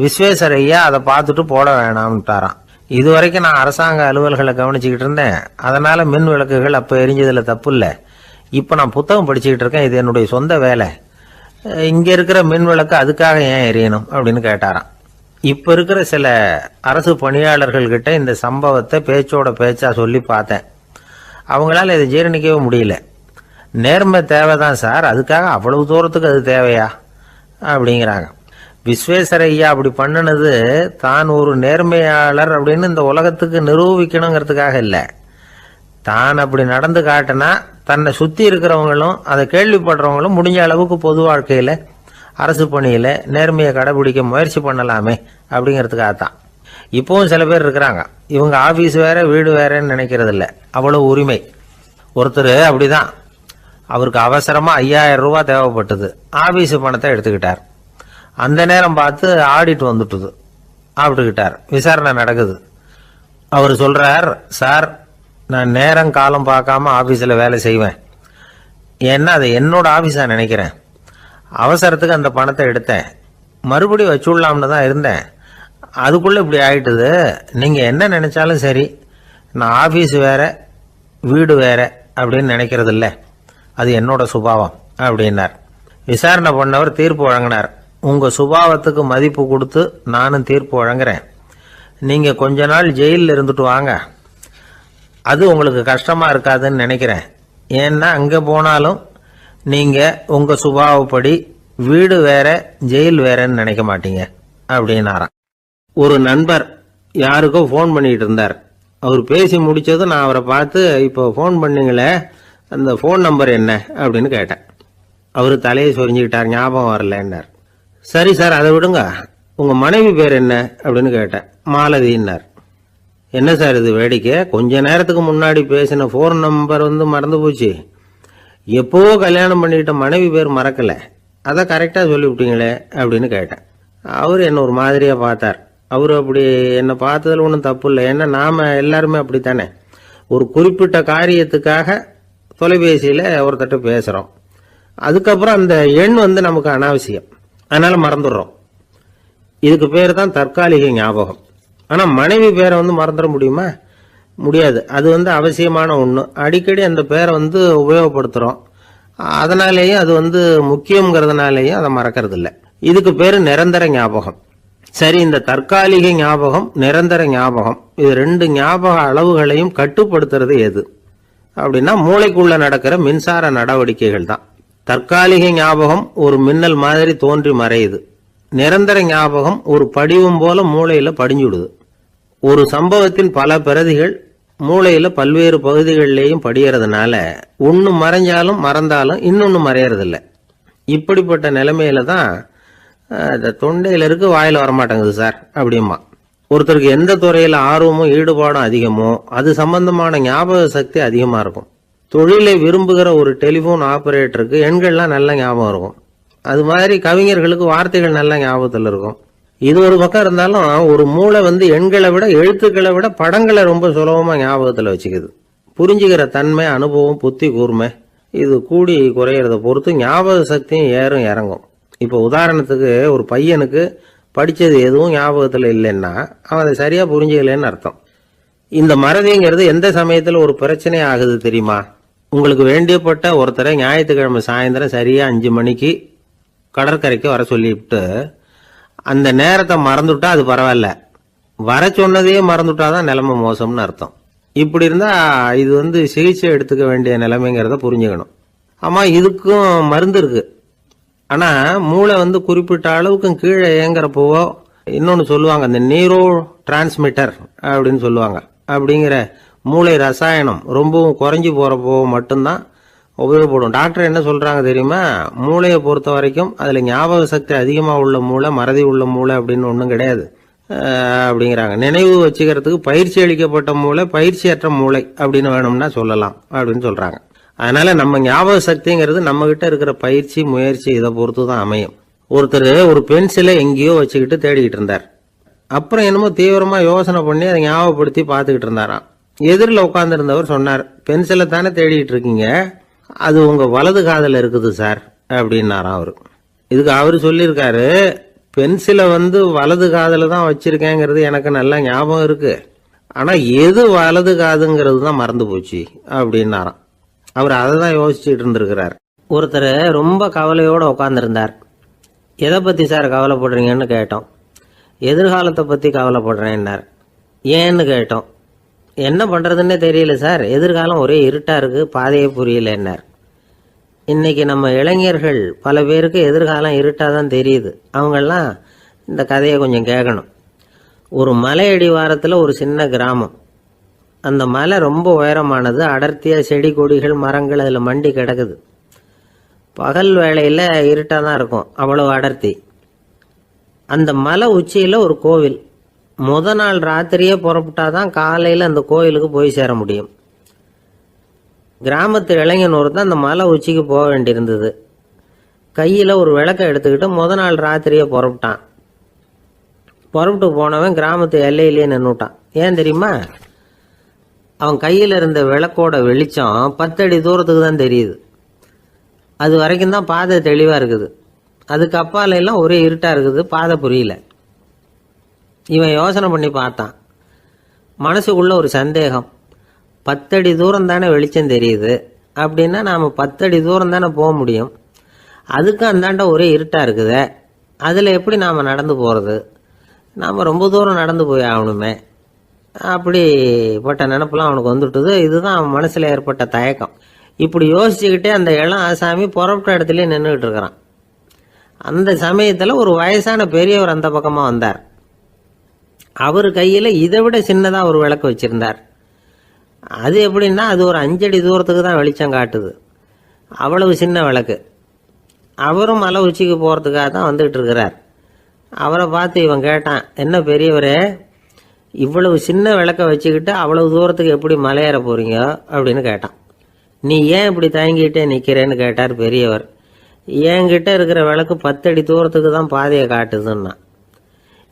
விஸ்வேஸ்வரய்யா அதை பார்த்துட்டு போட வேணாம்ட்டாராம். இது வரைக்கும் நான் அரசாங்க அலுவல்களை கவனிச்சுக்கிட்டு இருந்தேன், அதனால் மின் விளக்குகள் அப்போ எரிஞ்சதில் தப்பு இல்லை. இப்போ நான் புத்தகம் படிச்சுக்கிட்டு இருக்கேன், இது என்னுடைய சொந்த வேலை. இங்கே இருக்கிற மின் விளக்கு அதுக்காக ஏன் எரியணும் அப்படின்னு கேட்டாராம். இப்போ இருக்கிற சில அரசு பணியாளர்கள்கிட்ட இந்த சம்பவத்தை பேச்சோட பேச்சா சொல்லி பார்த்தேன். அவங்களால இதை ஜீரணிக்கவே முடியல. நேர்மை தேவைதான் சார், அதுக்காக அவ்வளவு தூரத்துக்கு அது தேவையா அப்படிங்கிறாங்க. விஸ்வேஸ்வரய்யா அப்படி பண்ணினது தான் ஒரு நேர்மையாளர் அப்படின்னு இந்த உலகத்துக்கு நிரூபிக்கணுங்கிறதுக்காக இல்லை. தான் அப்படி நடந்து காட்டினா தன்னை சுற்றி இருக்கிறவங்களும் அதை கேள்விப்படுறவங்களும் முடிஞ்ச அளவுக்கு பொது வாழ்க்கையில் அரசு பணியில் நேர்மையை கடைபிடிக்க முயற்சி பண்ணலாமே அப்படிங்கிறதுக்காகத்தான். இப்போவும் சில பேர் இருக்கிறாங்க, இவங்க ஆஃபீஸ் வேற வீடு வேறன்னு நினைக்கிறது இல்லை, அவ்வளோ உரிமை. ஒருத்தர் அப்படிதான், அவருக்கு அவசரமாக 5000 ரூபா தேவைப்பட்டது. ஆஃபீஸு பணத்தை எடுத்துக்கிட்டார். அந்த நேரம் பார்த்து ஆடிட் வந்துட்டுது. ஆப்பிட்டுக்கிட்டார். விசாரணை நடக்குது. அவர் சொல்கிறார், சார் நான் நேரம் காலம் பார்க்காம ஆஃபீஸில் வேலை செய்வேன். ஏன்னா அதை என்னோட ஆஃபீஸாக நினைக்கிறேன். அவசரத்துக்கு அந்த பணத்தை எடுத்தேன், மறுபடியும் வச்சுடலாம்னு தான் இருந்தேன். அதுக்குள்ளே இப்படி ஆயிட்டுது. நீங்கள் என்ன நினச்சாலும் சரி, நான் ஆஃபீஸ் வேற வீடு வேற அப்படின்னு நினைக்கிறது இல்லை, அது என்னோட சுபாவம் அப்படின்னார். விசாரணை பண்ணவர் தீர்ப்பு வழங்கினார். உங்கள் சுபாவத்துக்கு மதிப்பு கொடுத்து நானும் தீர்ப்பு வழங்குறேன். நீங்கள் கொஞ்ச நாள் ஜெயிலில் இருந்துட்டு வாங்க, அது உங்களுக்கு கஷ்டமாக இருக்காதுன்னு நினைக்கிறேன். ஏன்னா அங்கே போனாலும் நீங்கள் உங்கள் சுபாவப்படி வீடு வேற ஜெயில் வேறன்னு நினைக்க மாட்டீங்க அப்படின்னாராம். ஒரு நண்பர் யாருக்கோ ஃபோன் பண்ணிட்டு இருந்தார். அவர் பேசி முடித்ததும் நான் அவரை பார்த்து, இப்போ ஃபோன் பண்ணீங்களே அந்த ஃபோன் நம்பர் என்ன அப்படின்னு கேட்டேன். அவர் தலையை சொரிஞ்சுக்கிட்டார், ஞாபகம் வரலன்னார். சரி சார் அதை விடுங்க, உங்கள் மனைவி பேர் என்ன அப்படின்னு கேட்டேன். மாலதின்னார். என்ன சார் இது வேடிக்கை, கொஞ்ச நேரத்துக்கு முன்னாடி பேசின ஃபோன் நம்பர் மறந்து போச்சு. எப்போவோ கல்யாணம் பண்ணிக்கிட்ட மனைவி பேர் மறக்கலை, அதை கரெக்டாக சொல்லிவிட்டீங்களே அப்படின்னு கேட்டேன். அவர் என்ன ஒரு மாதிரியாக பார்த்தார். அவர் அப்படி என்னை பார்த்ததில் ஒன்றும் தப்பு இல்லை, ஏன்னா நாம் எல்லாருமே அப்படித்தானே. ஒரு குறிப்பிட்ட காரியத்துக்காக தொலைபேசியில் ஒருத்தட்ட பேசுகிறோம், அதுக்கப்புறம் அந்த எண் நமக்கு அனாவசியம், அதனால் மறந்துடுறோம். இதுக்கு பேர் தான் தற்காலிக ஞாபகம். ஆனால் மனைவி பேரை மறந்துட முடியுமா? முடியாது. அது அவசியமான ஒன்று. அடிக்கடி அந்த பேரை உபயோகப்படுத்துகிறோம், அதனாலேயும் அது முக்கியங்கிறதுனாலேயும் அதை மறக்கிறது இல்லை. இதுக்கு பேர் நிரந்தர ஞாபகம். சரி, இந்த தற்காலிக ஞாபகம் நிரந்தர ஞாபகம் இது 2 ஞாபக அளவுகளையும் கட்டுப்படுத்துறது எது அப்படின்னா மூளைக்குள்ள நடக்கிற மின்சார நடவடிக்கைகள் தான். தற்காலிக ஞாபகம் ஒரு மின்னல் மாதிரி தோன்றி மறையுது. நிரந்தர ஞாபகம் ஒரு படிவம் போல மூளையில படிஞ்சுடுது. ஒரு சம்பவத்தின் பல பிரதிகள் மூளையில பல்வேறு பகுதிகளிலேயும் படியறதுனால ஒன்று மறைஞ்சாலும் மறந்தாலும் இன்னொன்று மறையறதில்லை. இப்படிப்பட்ட நிலைமையில தான் தொண்டையில இருக்கு, வாயில் வரமாட்டேங்குது சார் அப்படிமா. ஒருத்தருக்கு எந்த துறையில ஆர்வமும் ஈடுபாடும் அதிகமோ அது சம்பந்தமான ஞாபக சக்தி அதிகமா இருக்கும். தொழிலை விரும்புகிற ஒரு டெலிபோன் ஆபரேட்டருக்கு எண்கள்லாம் நல்ல ஞாபகம் இருக்கும். அது மாதிரி கவிஞர்களுக்கு வார்த்தைகள் நல்ல ஞாபகத்தில் இருக்கும். இது ஒரு பக்கம் இருந்தாலும் ஒரு மூளை எண்களை விட எழுத்துக்களை விட படங்களை ரொம்ப சுலபமா ஞாபகத்தில் வச்சுக்குது. புரிஞ்சுக்கிற தன்மை, அனுபவம், புத்தி கூர்மை இது கூடி குறையிறத பொறுத்து ஞாபக சக்தியும் ஏறும் இறங்கும். இப்போ உதாரணத்துக்கு ஒரு பையனுக்கு படித்தது எதுவும் ஞாபகத்தில் இல்லைன்னா அவன் அதை சரியாக புரிஞ்சுக்கலன்னு அர்த்தம். இந்த மறதிங்கிறது எந்த சமயத்தில் ஒரு பிரச்சனை ஆகுது தெரியுமா? உங்களுக்கு வேண்டியப்பட்ட ஒருத்தரை ஞாயிற்றுக்கிழமை சாயந்தரம் சரியாக 5 மணிக்கு கடற்கரைக்கு வர சொல்லிவிட்டு அந்த நேரத்தை மறந்துவிட்டா அது பரவாயில்ல, வர சொன்னதையே மறந்துவிட்டாதான் நிலைமை மோசம்னு அர்த்தம். இப்படி இருந்தால் இது சிகிச்சை எடுத்துக்க வேண்டிய நிலைமைங்கிறத புரிஞ்சுக்கணும். ஆமாம், இதுக்கும் மருந்து இருக்கு. ஆனால் மூளை குறிப்பிட்ட அளவுக்கு கீழே இயங்குறப்போவோ இன்னொன்று சொல்லுவாங்க, இந்த நியூரோ டிரான்ஸ்மிட்டர் அப்படின்னு சொல்லுவாங்க. அப்படிங்கிற மூளை ரசாயனம் ரொம்பவும் குறைஞ்சி போகிறப்போ மட்டும்தான் உபயோகப்படும். டாக்டர் என்ன சொல்கிறாங்க தெரியுமா? மூளையை பொறுத்த வரைக்கும் அதில் ஞாபக சக்தி அதிகமாக உள்ள மூளை, மறதி உள்ள மூளை அப்படின்னு ஒன்றும் கிடையாது அப்படிங்கிறாங்க. நினைவு வச்சுக்கிறதுக்கு பயிற்சி அளிக்கப்பட்ட மூளை, பயிற்சியற்ற மூளை அப்படின்னு வேணும்னா சொல்லலாம் அப்படின்னு சொல்கிறாங்க. அதனால நம்ம ஞாபக சக்திங்கிறது நம்ம கிட்ட இருக்கிற பயிற்சி, முயற்சி இதை பொறுத்து தான் அமையும். ஒருத்தர் ஒரு பென்சிலை எங்கேயோ வச்சுக்கிட்டு தேடிக்கிட்டு இருந்தார். அப்புறம் என்னமோ தீவிரமா யோசனை பண்ணி அதை ஞாபகப்படுத்தி பார்த்துக்கிட்டு இருந்தாராம். எதிரில் உட்காந்துருந்தவர் சொன்னார், பென்சிலை தானே தேடிட்டு இருக்கீங்க, அது உங்க வலது காதில் இருக்குது சார் அப்படின்னாராம் அவரு. இதுக்கு அவரு சொல்லியிருக்காரு, பென்சிலை வலது காதில் தான் வச்சிருக்கேங்கிறது எனக்கு நல்லா ஞாபகம் இருக்கு, ஆனா எது வலது காதுங்கிறது தான் மறந்து போச்சு அப்படின்னாராம். அவர் அதை தான் யோசிச்சுட்டு இருந்திருக்கிறார். ஒருத்தர் ரொம்ப கவலையோடு உட்காந்துருந்தார். எதை பற்றி சார் கவலைப்படுறீங்கன்னு கேட்டோம். எதிர்காலத்தை பற்றி கவலைப்படுறேன்னார். ஏன்னு கேட்டோம். என்ன பண்ணுறதுன்னே தெரியல சார், எதிர்காலம் ஒரே இருட்டாக இருக்குது, பாதையே புரியலன்னார். இன்னைக்கு நம்ம இளைஞர்கள் பல பேருக்கு எதிர்காலம் இருட்டாக தான் தெரியுது. அவங்கெல்லாம் இந்த கதையை கொஞ்சம் கேட்கணும். ஒரு மலை அடிவாரத்தில் ஒரு சின்ன கிராமம். அந்த மலை ரொம்ப உயரமானது. அடர்த்தியாக செடி கொடிகள் மரங்கள் அதில் மண்டி கிடக்குது. பகல் வேளையில் இருட்டாக தான் இருக்கும், அவ்வளோ அடர்த்தி. அந்த மலை உச்சியில் ஒரு கோவில். நாள் ராத்திரியே புறப்பட்டாதான் காலையில் அந்த கோவிலுக்கு போய் சேர முடியும். கிராமத்து இளைஞன் ஒருத்தன் அந்த மலை உச்சிக்கு போக வேண்டியிருந்தது. கையில் ஒரு விளக்கை எடுத்துக்கிட்டு நாள் ராத்திரியே புறப்பட்டான். புறப்பட்டு போனவன் கிராமத்து எல்லையிலேயே நின்றுட்டான். ஏன் தெரியுமா? அவன் கையில் இருந்த விளக்கோட வெளிச்சம் 10 அடி தூரத்துக்கு தான் தெரியுது. அது வரைக்கும் தான் பாதை தெளிவாக இருக்குது. அதுக்கு அப்பால எல்லாம் ஒரே இருட்டாக இருக்குது, பாதை புரியல. இவன் யோசனை பண்ணி பார்த்தான். மனசுக்குள்ள ஒரு சந்தேகம். 10 அடி தூரம் தானே வெளிச்சம் தெரியுது, அப்படின்னா நாம் 10 அடி தூரம் தானே போக முடியும். அதுக்கு அந்தாண்ட ஒரே இருட்டாக இருக்குது, அதில் எப்படி நாம் நடந்து போகிறது? நாம் ரொம்ப தூரம் நடந்து போய் ஆகணுமே. அப்படிப்பட்ட நினப்பெல்லாம் அவனுக்கு வந்துட்டுது. இதுதான் அவன் மனசில் ஏற்பட்ட தயக்கம். இப்படி யோசிச்சுக்கிட்டே அந்த இளம் ஆசாமி புறப்பட்ட இடத்துலயே நின்றுக்கிட்டு இருக்கிறான். அந்த சமயத்தில் ஒரு வயசான பெரியவர் அந்த பக்கமாக வந்தார். அவர் கையில் இதை விட சின்னதாக ஒரு விளக்கு வச்சிருந்தார். அது எப்படின்னா அது ஒரு 5 அடி தூரத்துக்கு தான் வெளிச்சம் காட்டுது. அவ்வளவு சின்ன விளக்கு. அவரும் மலை உச்சிக்கு போகிறதுக்காக தான் வந்துகிட்டு இருக்கிறார். அவரை பார்த்து இவன் கேட்டான், என்ன பெரியவரே, இவ்வளவு சின்ன விளக்க வச்சுக்கிட்டு அவ்வளவு தூரத்துக்கு எப்படி மலையேற போறீங்க அப்படின்னு கேட்டான். நீ ஏன் இப்படி தயங்கிட்டே நிற்கிறேன்னு கேட்டார் பெரியவர். என்கிட்ட இருக்கிற விளக்கு 10 அடி தூரத்துக்கு தான் பாதையை காட்டுதுன்னா.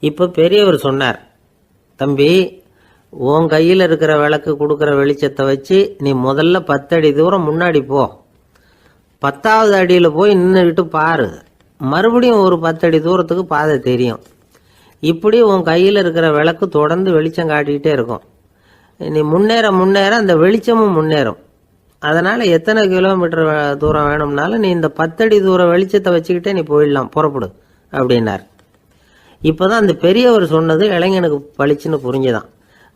இப்போ பெரியவர் சொன்னார், தம்பி, உன் கையில் இருக்கிற விளக்கு கொடுக்குற வெளிச்சத்தை வச்சு நீ முதல்ல 10 அடி தூரம் முன்னாடி போ. 10வது அடியில் போய் நின்றுக்கிட்டு பாரு, மறுபடியும் ஒரு 10 அடி தூரத்துக்கு பாதை தெரியும். இப்படி உன் கையில் இருக்கிற விளக்கு தொடர்ந்து வெளிச்சம் காட்டிக்கிட்டே இருக்கும். நீ முன்னேற முன்னேற அந்த வெளிச்சமும் முன்னேறும். அதனால் எத்தனை கிலோமீட்டர் தூரம் வேணும்னாலும் நீ இந்த 10 அடி தூரம் வெளிச்சத்தை வச்சுக்கிட்டே நீ போயிடலாம், புறப்படு அப்படின்னார். இப்போ தான் அந்த பெரியவர் சொன்னது இளைஞனுக்கு பளிச்சுன்னு புரிஞ்சுதான்.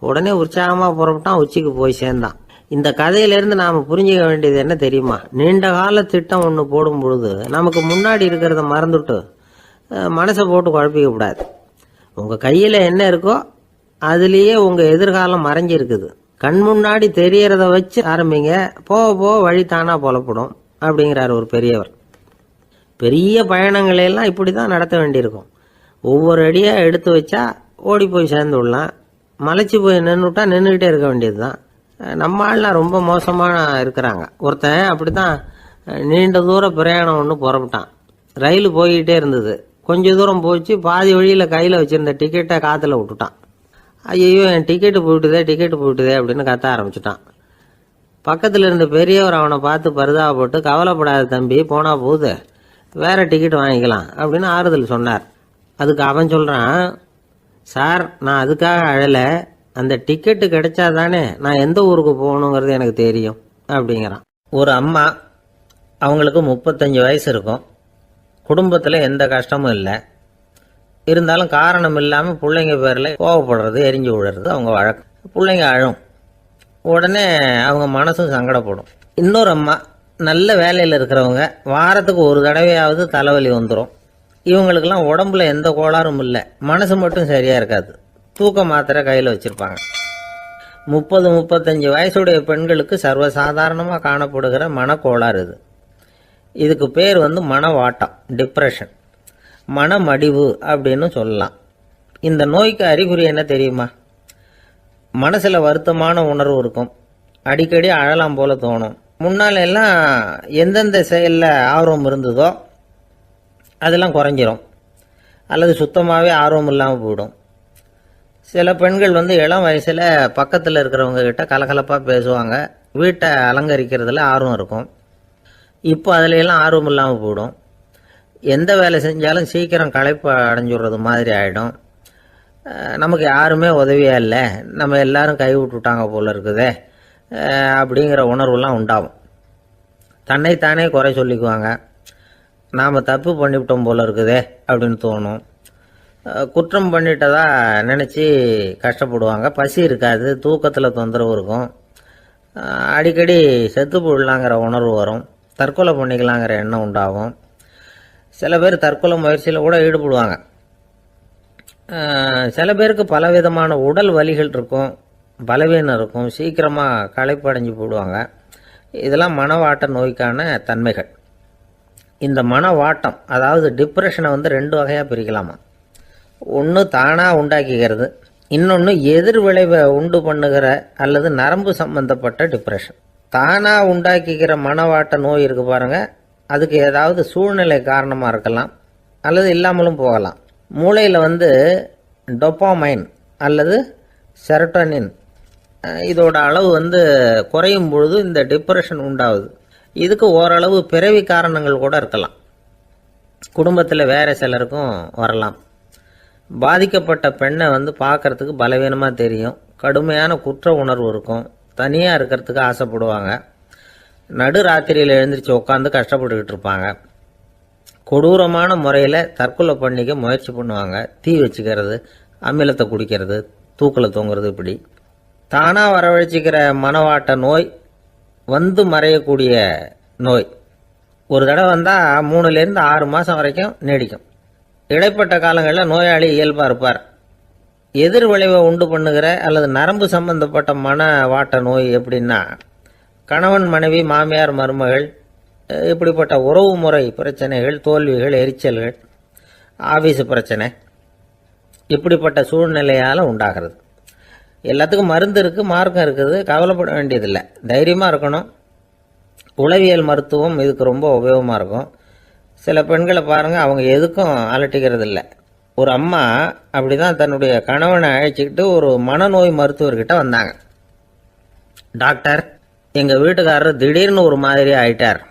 உடனே உற்சாகமாக புறப்பட்டான், உச்சிக்கு போய் சேர்ந்தான். இந்த கதையிலேருந்து நாம் புரிஞ்சிக்க வேண்டியது என்ன தெரியுமா? நீண்ட கால திட்டம் ஒன்று போடும் பொழுது நமக்கு முன்னாடி இருக்கிறத மறந்துட்டு மனசை போட்டு குழப்பிக்க கூடாது. உங்கள் கையில் என்ன இருக்கோ அதுலேயே உங்கள் எதிர்காலம் மறைஞ்சிருக்குது. கண் முன்னாடி தெரியறத வச்சு ஆரம்பிங்க, போக போக வழி தானா புலப்படும் அப்படிங்கிறார் ஒரு பெரியவர். பெரிய பயணங்களையெல்லாம் இப்படி தான் நடத்த வேண்டியிருக்கும். ஒவ்வொரு அடியாக எடுத்து வச்சா ஓடி போய் சேர்ந்து விடலாம். மலைச்சு போய் நின்றுட்டா நின்றுக்கிட்டே இருக்க வேண்டியது தான். நம்ம ஆள்லாம் ரொம்ப மோசமான இருக்கிறாங்க. ஒருத்தன் அப்படித்தான் நீண்ட தூர பிரயாணம் ஒன்று புறப்பட்டான். ரயில் போய்கிட்டே இருந்தது. கொஞ்ச தூரம் போச்சு, பாதி வழியில் கையில் வச்சுருந்த டிக்கெட்டை காற்றுல விட்டுட்டான். ஐயோ என் டிக்கெட்டு போயிட்டுதே அப்படின்னு கத்த ஆரம்பிச்சுட்டான். பக்கத்தில் இருந்த பெரியவர் அவனை பார்த்து பரிதாபப்பட்டு, கவலைப்படாத தம்பி, போனா போகுது, வேற டிக்கெட் வாங்கிக்கலாம் அப்படின்னு ஆறுதல் சொன்னார். அதுக்கு அவன் சொல்கிறான், சார் நான் அதுக்காக அழலை, அந்த டிக்கெட்டு கிடைச்சா தானே நான் எந்த ஊருக்கு போகணுங்கிறது எனக்கு தெரியும் அப்படிங்கிறான். ஒரு அம்மா, அவங்களுக்கு 35 வயசு இருக்கும். குடும்பத்தில் எந்த கஷ்டமும் இல்லை. இருந்தாலும் காரணம் இல்லாமல் பிள்ளைங்க பேரில் கோவப்படுறது, எரிஞ்சு விடுறது அவங்க வழக்கம். பிள்ளைங்க அழும். உடனே அவங்க மனசும் சங்கடப்படும். இன்னொரு அம்மா, நல்ல வேலையில் இருக்கிறவங்க, வாரத்துக்கு ஒரு தடவையாவது தலைவலி வந்துடும். இவங்களுக்கெல்லாம் உடம்புல எந்த கோளாறும் இல்லை, மனசு மட்டும் சரியாக இருக்காது. தூக்க மாத்திரை கையில் வச்சுருப்பாங்க. 30-35 வயசுடைய பெண்களுக்கு சர்வசாதாரணமாக காணப்படுகிற மனக்கோளாறு இது. இதுக்கு பேர் மனவாட்டம், டிப்ரெஷன், மனமடிவு அப்படின்னு சொல்லலாம். இந்த நோய்க்கு அறிகுறி என்ன தெரியுமா? மனசில் வருத்தமான உணர்வு இருக்கும். அடிக்கடி அழலாம் போல தோணும். முன்னால எல்லாம் எந்தெந்த செயலில் ஆர்வம் இருந்ததோ அதெல்லாம் குறைஞ்சிரும், அல்லது சுத்தமாகவே ஆர்வம் இல்லாமல் போயிடும். சில பெண்கள் இளம் வயசில் பக்கத்தில் இருக்கிறவங்க கிட்ட கலகலப்பாக பேசுவாங்க, வீட்டை அலங்கரிக்கிறதுல ஆர்வம் இருக்கும். இப்போ அதுலையெல்லாம் ஆர்வம் இல்லாமல் போயிடும். எந்த வேலை செஞ்சாலும் சீக்கிரம் களைப்பு அடைஞ்சுடுறது மாதிரி ஆகிடும். நமக்கு யாருமே உதவியாக இல்லை, நம்ம எல்லாரும் கை விட்டுட்டாங்க போல இருக்குதே அப்படிங்கிற உணர்வுலாம் உண்டாகும். தன்னைத்தானே குறை சொல்லிக்குவாங்க. நாம் தப்பு பண்ணிவிட்டோம் போல இருக்குதே அப்படின்னு தோணும். குற்றம் பண்ணிட்டதா நினச்சி கஷ்டப்படுவாங்க. பசி இருக்காது, தூக்கத்தில் தொந்தரவு இருக்கும். அடிக்கடி செத்து போடலாங்கிற உணர்வு வரும். தற்கொலை பண்ணிக்கலாங்கிற எண்ணம் உண்டாகும். சில பேர் தற்கொலை முயற்சியில் கூட ஈடுபடுவாங்க. சில பேருக்கு பலவிதமான உடல் வலிகள் இருக்கும், பலவீனம் இருக்கும், சீக்கிரமாக களைப்படைஞ்சு போடுவாங்க. இதெல்லாம் மனவாட்ட நோய்க்கான தன்மைகள். இந்த மனவாட்டம், அதாவது டிப்ரெஷனை 2 வகையாக பிரிக்கலாமா. ஒன்று தானாக உண்டாக்கிக்கிறது, இன்னொன்று எதிர் விளைவை உண்டு பண்ணுகிற அல்லது நரம்பு சம்பந்தப்பட்ட டிப்ரெஷன். தானாக உண்டாக்கிக்கிற மனவாட்ட நோய் இருக்கு பாருங்க, அதுக்கு ஏதாவது சூழ்நிலை காரணமாக இருக்கலாம், அல்லது இல்லாமலும் போகலாம். மூளையில் டொப்பாமைன் அல்லது செரட்டோனின் இதோட அளவு குறையும் பொழுது இந்த டிப்ரெஷன் உண்டாகுது. இதுக்கு ஓரளவு பிறவி காரணங்கள் கூட இருக்கலாம். குடும்பத்தில் வேற சிலருக்கும் வரலாம். பாதிக்கப்பட்ட பெண்ணை பார்க்கறதுக்கு பலவீனமாக தெரியும், கடுமையான குற்ற உணர்வு இருக்கும், தனியாக இருக்கிறதுக்கு ஆசைப்படுவாங்க, நடு ராத்திரியில் எழுந்திரிச்சு உட்காந்து கஷ்டப்பட்டுக்கிட்டு இருப்பாங்க, கொடூரமான முறையில் தற்கொலை பண்ணிக்க முயற்சி பண்ணுவாங்க, தீ வச்சுக்கிறது, அமிலத்தை குடிக்கிறது, தூக்கில் தொங்குறது. இப்படி தானாக வரவழைச்சிக்கிற மனவாட்ட நோய் மறையக்கூடிய நோய். ஒரு தடவை வந்தால் 3லேருந்து 6 மாதம் வரைக்கும் நீடிக்கும். இடைப்பட்ட காலங்களில் நோயாளி இயல்பாக இருப்பார். எதிர் விளைவை உண்டு பண்ணுகிற அல்லது நரம்பு சம்பந்தப்பட்ட மனவாட்ட நோய் எப்படின்னா, கணவன் மனைவி, மாமியார் மருமகள், இப்படிப்பட்ட உறவு முறை பிரச்சனைகள், தோல்விகள், எரிச்சல்கள், ஆபீஸ் பிரச்சனை, இப்படிப்பட்ட சூழ்நிலையால் உண்டாகிறது. எல்லாத்துக்கும் மருந்து இருக்குது, மார்க்கம் இருக்குது, கவலைப்பட வேண்டியதில்லை, தைரியமாக இருக்கணும். உளவியல் மருத்துவம் இதுக்கு ரொம்ப உபயோகமாக இருக்கும். சில பெண்களை பாருங்கள், அவங்க எதுக்கும் அலட்டிக்கிறது இல்லை. ஒரு அம்மா அப்படி தான் தன்னுடைய கணவனை அழைச்சிக்கிட்டு ஒரு மனநோய் மருத்துவர்கிட்ட வந்தாங்க. டாக்டர், எங்கள் வீட்டுக்காரர் திடீர்னு ஒரு மாதிரி ஆயிட்டார்,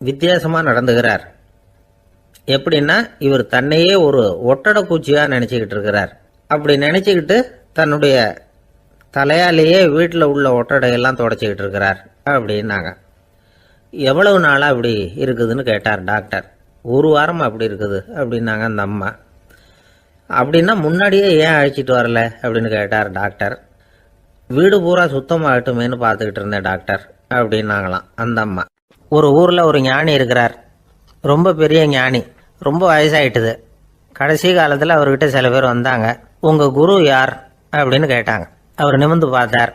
வித்தியாசமாக நடந்துகிறார். எப்படின்னா, இவர் தன்னையே ஒரு ஒட்டடை பூச்சியாக நினச்சிக்கிட்டு இருக்கிறார். அப்படி நினச்சிக்கிட்டு தன்னுடைய தலையாலேயே வீட்டில் உள்ள ஒட்டடையெல்லாம் தொடச்சிக்கிட்டு இருக்கிறார் அப்படின்னாங்க. எவ்வளவு நாளாக அப்படி இருக்குதுன்னு கேட்டார் டாக்டர். 1 வாரமாக அப்படி இருக்குது அப்படின்னாங்க அந்த அம்மா. அப்படின்னா முன்னாடியே ஏன் அழைச்சிட்டு வரல அப்படின்னு கேட்டார் டாக்டர். வீடு பூரா சுத்தமாகட்டுமேனு பார்த்துக்கிட்டு இருந்தேன் டாக்டர் அப்படின்னாங்களாம் அந்த அம்மா. ஒரு ஊரில் ஒரு ஞானி இருக்கிறார், ரொம்ப பெரிய ஞானி, ரொம்ப வயசாயிட்டுது. கடைசி காலத்தில் அவர்கிட்ட சில பேர் வந்தாங்க. உங்கள் குரு யார் அப்படின்னு கேட்டாங்க. அவர் நிமிர்ந்து பார்த்தார்.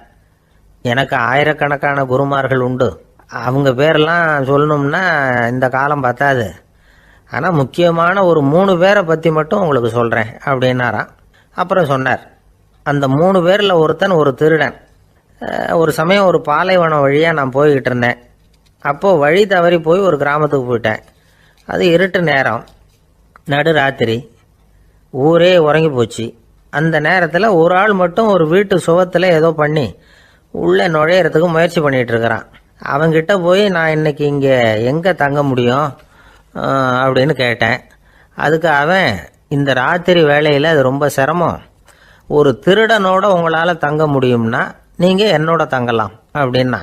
எனக்கு ஆயிரக்கணக்கான குருமார்கள் உண்டு, அவங்க பேரெல்லாம் சொல்லணும்னா இந்த காலம் பத்தாது, ஆனால் முக்கியமான ஒரு 3 பேரை பற்றி மட்டும் உங்களுக்கு சொல்கிறேன் அப்படின்னாராம். அப்புறம் சொன்னார், அந்த 3 பேரில் ஒருத்தன் ஒரு திருடன். ஒரு சமயம் ஒரு பாலைவனம் வழியாக நான் போய்கிட்டு இருந்தேன். அப்போது வழி தவறி போய் ஒரு கிராமத்துக்கு போயிட்டேன். அது இருட்டு நேரம், நடு ராத்திரி, ஊரே உறங்கி போச்சு. அந்த நேரத்தில் ஒரு ஆள் மட்டும் ஒரு வீட்டு சுவத்தில் ஏதோ பண்ணி உள்ளே நுழையிறதுக்கு முயற்சி பண்ணிகிட்டு இருக்கிறான். அவங்கிட்ட போய் நான் இன்னைக்கு இங்கே எங்கே தங்க முடியும் அப்படின்னு கேட்டேன். அதுக்கு அவன், இந்த ராத்திரி வேளையில் அது ரொம்ப சிரமம், ஒரு திருடனோட உங்களால் தங்க முடியும்னா நீங்கள் என்னோட தங்கலாம் அப்படின்னா.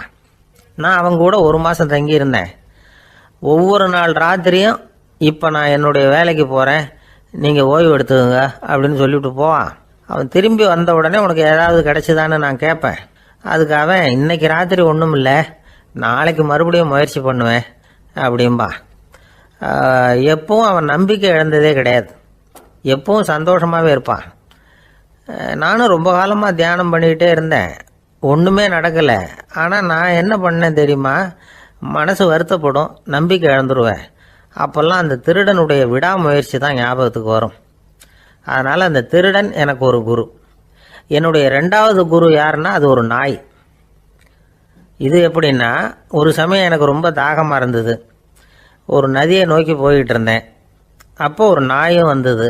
நான் அவங்க கூட 1 மாதம் தங்கியிருந்தேன். ஒவ்வொரு நாள் ராத்திரியும் இப்போ நான் என்னுடைய வேலைக்கு போகிறேன், நீங்கள் ஓய்வு எடுத்துக்கோங்க அப்படின்னு சொல்லிவிட்டு போவான். அவன் திரும்பி வந்த உடனே உனக்கு ஏதாவது கிடைச்சிதான்னு நான் கேட்பேன். அதுக்கு அவன், இன்னைக்கு ராத்திரி ஒன்றும் இல்லை, நாளைக்கு மறுபடியும் முயற்சி பண்ணுவேன் அப்படின்பா. எப்பவும் அவன் நம்பிக்கை இழந்ததே கிடையாது, எப்பவும் சந்தோஷமாகவே இருப்பான். நானும் ரொம்ப காலமாக தியானம் பண்ணிக்கிட்டே இருந்தேன், ஒன்றுமே நடக்கலை. ஆனால் நான் என்ன பண்ணேன் தெரியுமா, மனசு வருத்தப்படும், நம்பிக்கை இழந்துருவேன். அப்போல்லாம் அந்த திருடனுடைய விடாமுயற்சி தான் ஞாபகத்துக்கு வரும். அதனால் அந்த திருடன் எனக்கு ஒரு குரு. என்னுடைய 2வது குரு யாருன்னா அது ஒரு நாய். இது எப்படின்னா, ஒரு சமயம் எனக்கு ரொம்ப தாகமாக இருந்தது. ஒரு நதியை நோக்கி போய்கிட்டு இருந்தேன். அப்போ ஒரு நாயும் வந்தது.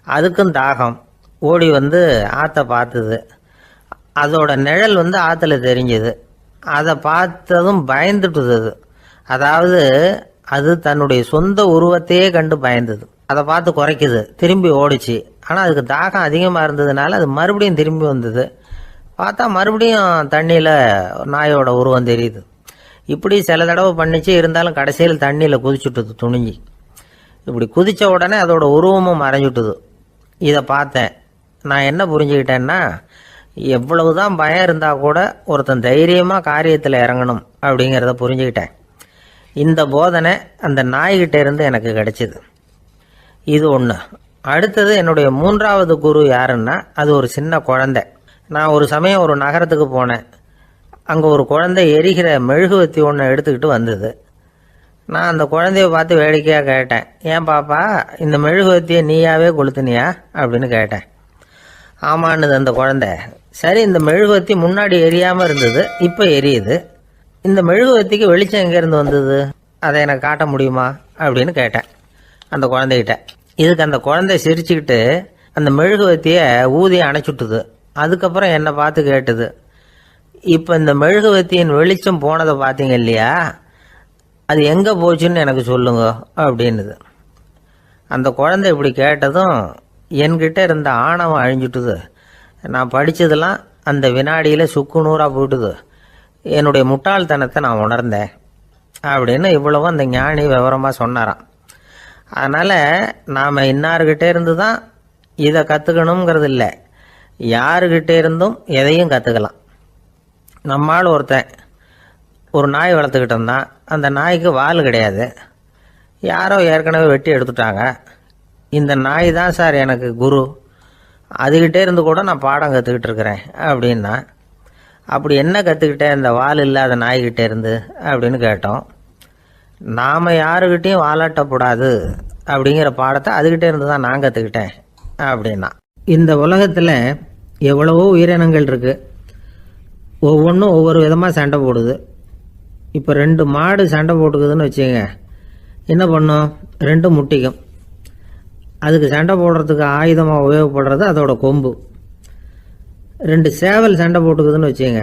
அதுக்கும் தாகம். ஓடி வந்து ஆற்றை பார்த்துது. அதோட நிழல் வந்து ஆற்றுல தெரிஞ்சுது. அதை பார்த்ததும் பயந்துட்டுது. அது அதாவது அது தன்னுடைய சொந்த உருவத்தையே கண்டு பயந்தது. அதை பார்த்து குறைக்குது, திரும்பி ஓடிச்சு. ஆனால் அதுக்கு தாகம் அதிகமாக இருந்ததுனால அது மறுபடியும் திரும்பி வந்தது. பார்த்தா மறுபடியும் தண்ணியில் நாயோட உருவம் தெரியுது. இப்படி சில தடவை பண்ணிச்சு. இருந்தாலும் கடைசியில் தண்ணியில் குதிச்சுட்டுது துணிஞ்சி. இப்படி குதித்த உடனே அதோட உருவமும் மறைஞ்சுட்டுது. இதை பார்த்தேன். நான் என்ன புரிஞ்சுக்கிட்டேன்னா, எவ்வளவுதான் பயம் இருந்தால் கூட ஒருத்தன் தைரியமாக காரியத்தில் இறங்கணும் அப்படிங்கிறத புரிஞ்சுக்கிட்டேன். இந்த போதனை அந்த நாய்கிட்ட இருந்து எனக்கு கிடைச்சிது. இது ஒன்று. அடுத்தது என்னுடைய 3வது குரு யாருன்னா அது ஒரு சின்ன குழந்தை. நான் ஒரு சமயம் ஒரு நகரத்துக்கு போனேன். அங்கே ஒரு குழந்தை எரிகிற மெழுகுவத்தி ஒன்று எடுத்துக்கிட்டு வந்தது. நான் அந்த குழந்தைய பார்த்து வேடிக்கையாக கேட்டேன், ஏன் பாப்பா, இந்த மெழுகுவத்தியை நீயாவே கொளுத்துனியா அப்படின்னு கேட்டேன். ஆமான்னுது அந்த குழந்தை. சரி, இந்த மெழுகுவத்தி முன்னாடி எரியாமல் இருந்தது, இப்போ எரியுது. இந்த மெழுகுவத்திக்கு வெளிச்சம் எங்கேருந்து வந்தது, அதை எனக்கு காட்ட முடியுமா அப்படின்னு கேட்டேன் அந்த குழந்தைகிட்ட. இதுக்கு அந்த குழந்தை சிரிச்சுக்கிட்டு அந்த மெழுகுவத்தியை ஊதி அணைச்சுட்டுது. அதுக்கப்புறம் என்னை பார்த்து கேட்டுது, இப்போ இந்த மெழுகுவத்தியின் வெளிச்சம் போனதை பார்த்தீங்க இல்லையா, அது எங்கே போச்சுன்னு எனக்கு சொல்லுங்க அப்படின்னுது. அந்த குழந்தை இப்படி கேட்டதும் என்கிட்ட இருந்த ஆணவம் அழிஞ்சுட்டுது. நான் படித்ததெல்லாம் அந்த வினாடியில் சுக்கு நூறாக போயிட்டுது. என்னுடைய முட்டாள்தனத்தை நான் உணர்ந்தேன் அப்படின்னு இவ்வளவும் அந்த ஞானி விவரமாக சொன்னாராம். அதனால் நாம் இன்னார்கிட்டே இருந்து தான் இதை கற்றுக்கணுங்கிறது இல்லை, யாருக்கிட்டே இருந்தும் எதையும் கற்றுக்கலாம். நம்மால் ஒருத்தன் ஒரு நாய் வளர்த்துக்கிட்டு இருந்தான். அந்த நாய்க்கு வால் கிடையாது. யாரோ ஏற்கனவே வெட்டி எடுத்துட்டாங்க. இந்த நாய் தான் சார் எனக்கு குரு, அதுகிட்டே இருந்து கூட நான் பாடம் கற்றுக்கிட்டு இருக்கிறேன் அப்படின்னா. அப்படி என்ன கற்றுக்கிட்டேன் இந்த வால் இல்லாத நாய்கிட்டே இருந்து அப்படின்னு கேட்டோம். நாம் யாருக்கிட்டையும் வாலாட்டக்கூடாது அப்படிங்கிற பாடத்தை அதுகிட்டே இருந்து தான் நான் கற்றுக்கிட்டேன் அப்படின்னா. இந்த உலகத்தில் எவ்வளவோ உயிரினங்கள் இருக்குது, ஒவ்வொன்றும் ஒவ்வொரு விதமாக சண்டை போடுது. இப்போ 2 மாடு சண்டை போட்டுக்குதுன்னு வச்சுங்க, என்ன பண்ணும், 2 முட்டிக்கும். அதுக்கு சண்டை போடுறதுக்கு ஆயுதமாக உபயோகப்படுறது அதோட கொம்பு. 2 சேவல் சண்டை போட்டுக்குதுன்னு வச்சுங்க,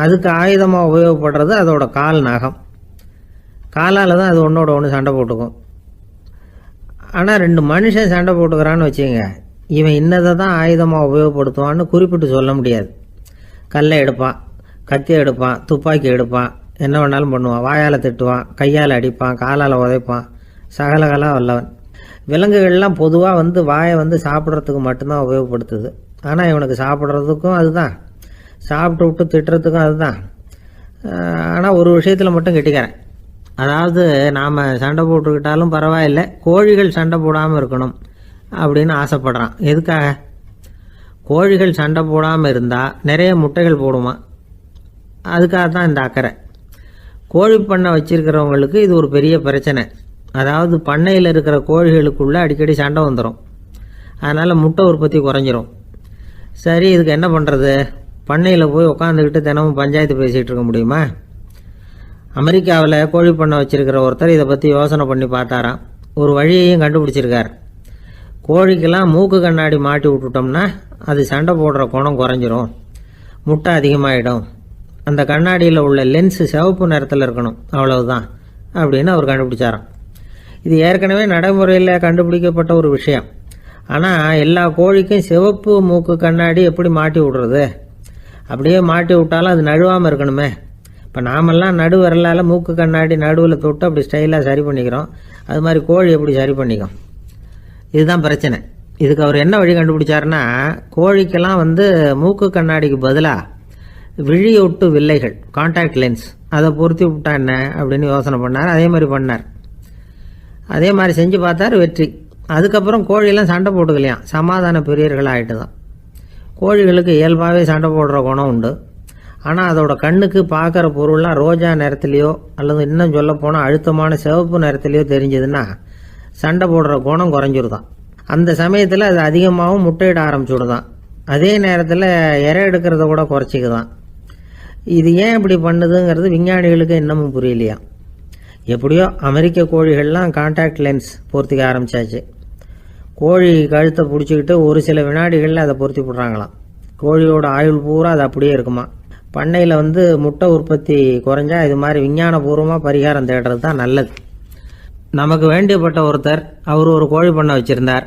அதுக்கு ஆயுதமாக உபயோகப்படுறது அதோட கால் நகம். காலால் தான் அது ஒன்றோட ஒன்று சண்டை போட்டுக்கும். ஆனால் 2 மனுஷன் சண்டை போட்டுக்கிறான்னு வச்சுங்க, இவன் இன்னதை தான் ஆயுதமாக உபயோகப்படுத்துவான்னு குறிப்பிட்டு சொல்ல முடியாது. கல்லை எடுப்பான், கத்தி எடுப்பான், துப்பாக்கி எடுப்பான், என்ன வேணாலும் பண்ணுவான். வாயால் திட்டுவான், கையால் அடிப்பான், காலால் உதைப்பான், சகலகலாக வல்லவன். விலங்குகள்லாம் பொதுவாக வாயை சாப்பிட்றதுக்கு மட்டும்தான் உபயோகப்படுத்துது. ஆனால் இவனுக்கு சாப்பிட்றதுக்கும் அதுதான், சாப்பிட்டு விட்டு திட்டுறதுக்கும் அதுதான். ஆனால் ஒரு விஷயத்தில் மட்டும் கெட்டிக்கிறேன். அதாவது நாம் சண்டை போட்டுக்கிட்டாலும் பரவாயில்லை, கோழிகள் சண்டை போடாமல் இருக்கணும் அப்படின்னு ஆசைப்படுறான். எதுக்காக? கோழிகள் சண்டை போடாமல் இருந்தால் நிறைய முட்டைகள் போடுமா, அதுக்காக தான் இந்த அக்கறை. கோழி பண்ணை வச்சிருக்கிறவங்களுக்கு இது ஒரு பெரிய பிரச்சனை. அதாவது பண்ணையில் இருக்கிற கோழிகளுக்குள்ளே அடிக்கடி சண்டை வந்துடும். அதனால் முட்டை உற்பத்தி குறைஞ்சிரும். சரி, இதுக்கு என்ன பண்ணுறது? பண்ணையில் போய் உட்காந்துக்கிட்டு தினமும் பஞ்சாயத்து பேசிகிட்டு இருக்க முடியுமா? அமெரிக்காவில் கோழி பண்ணை வச்சுருக்கிற ஒருத்தர் இதை பற்றி யோசனை பண்ணி பார்த்தாராம். ஒரு வழியையும் கண்டுபிடிச்சிருக்கார். கோழிக்கெல்லாம் மூக்கு கண்ணாடி மாட்டி விட்டுட்டோம்னா அது சண்டை போடுற குணம் குறைஞ்சிரும், முட்டை அதிகமாகிடும். அந்த கண்ணாடியில் உள்ள லென்ஸு சிவப்பு நிறத்தில் இருக்கணும், அவ்வளவுதான் அப்படின்னு அவர் கண்டுபிடிச்சாராம். இது ஏற்கனவே நடைமுறையில் கண்டுபிடிக்கப்பட்ட ஒரு விஷயம். ஆனால் எல்லா கோழிக்கும் சிவப்பு மூக்கு கண்ணாடி எப்படி மாட்டி விடுறது? அப்படியே மாட்டி விட்டாலும் அது நழுவாமல் இருக்கணுமே. இப்போ நாமெல்லாம் நடு வரலால் மூக்கு கண்ணாடி நடுவில் தொட்டு அப்படி ஸ்டைலாக சரி பண்ணிக்கிறோம். அது மாதிரி கோழி எப்படி சரி பண்ணிக்கும்? இதுதான் பிரச்சனை. இதுக்கு அவர் என்ன வழி கண்டுபிடிச்சாருன்னா, கோழிக்கெல்லாம் மூக்கு கண்ணாடிக்கு பதிலாக விழியொட்டு வில்லைகள், கான்டாக்ட் லென்ஸ், அதை பொருத்தி விட்டா என்ன அப்படின்னு யோசனை பண்ணார். அதே மாதிரி பண்ணார். அதே மாதிரி செஞ்சு பார்த்தார், வெற்றி. அதுக்கப்புறம் கோழியெல்லாம் சண்டை போட்டுக்கலையாம், சமாதான பிரியர்கள் ஆகிட்டு தான். கோழிகளுக்கு இயல்பாகவே சண்டை போடுற குணம் உண்டு. ஆனால் அதோட கண்ணுக்கு பார்க்குற பொருள்லாம் ரோஜா நிறத்துலையோ அல்லது இன்னும் சொல்ல போனால் அழுத்தமான சிவப்பு நிறத்துலையோ தெரிஞ்சதுன்னா சண்டை போடுற குணம் குறைஞ்சிருதான். அந்த சமயத்தில் அது அதிகமாகவும் முட்டையிட ஆரம்பிச்சுடுதான். அதே நேரத்தில் இறை எடுக்கிறத கூட குறைச்சிக்குதான். இது ஏன் இப்படி பண்ணுதுங்கிறது விஞ்ஞானிகளுக்கு இன்னமும் புரியலையா. எப்படியோ அமெரிக்க கோழிகள்லாம் கான்டாக்ட் லென்ஸ் பொருத்திக்க ஆரம்பித்தாச்சு. கோழி கழுத்தை பிடிச்சிக்கிட்டு ஒரு சில வினாடிகளில் அதை பொருத்தி விட்றாங்களாம். கோழியோட ஆயுள் பூரா அது அப்படியே இருக்குமா. பண்ணையில் முட்டை உற்பத்தி குறைஞ்சா இது மாதிரி விஞ்ஞானபூர்வமாக பரிகாரம் தேடுறது தான் நல்லது. நமக்கு வேண்டியப்பட்ட ஒருத்தர், அவர் ஒரு கோழி பண்ணை வச்சுருந்தார்.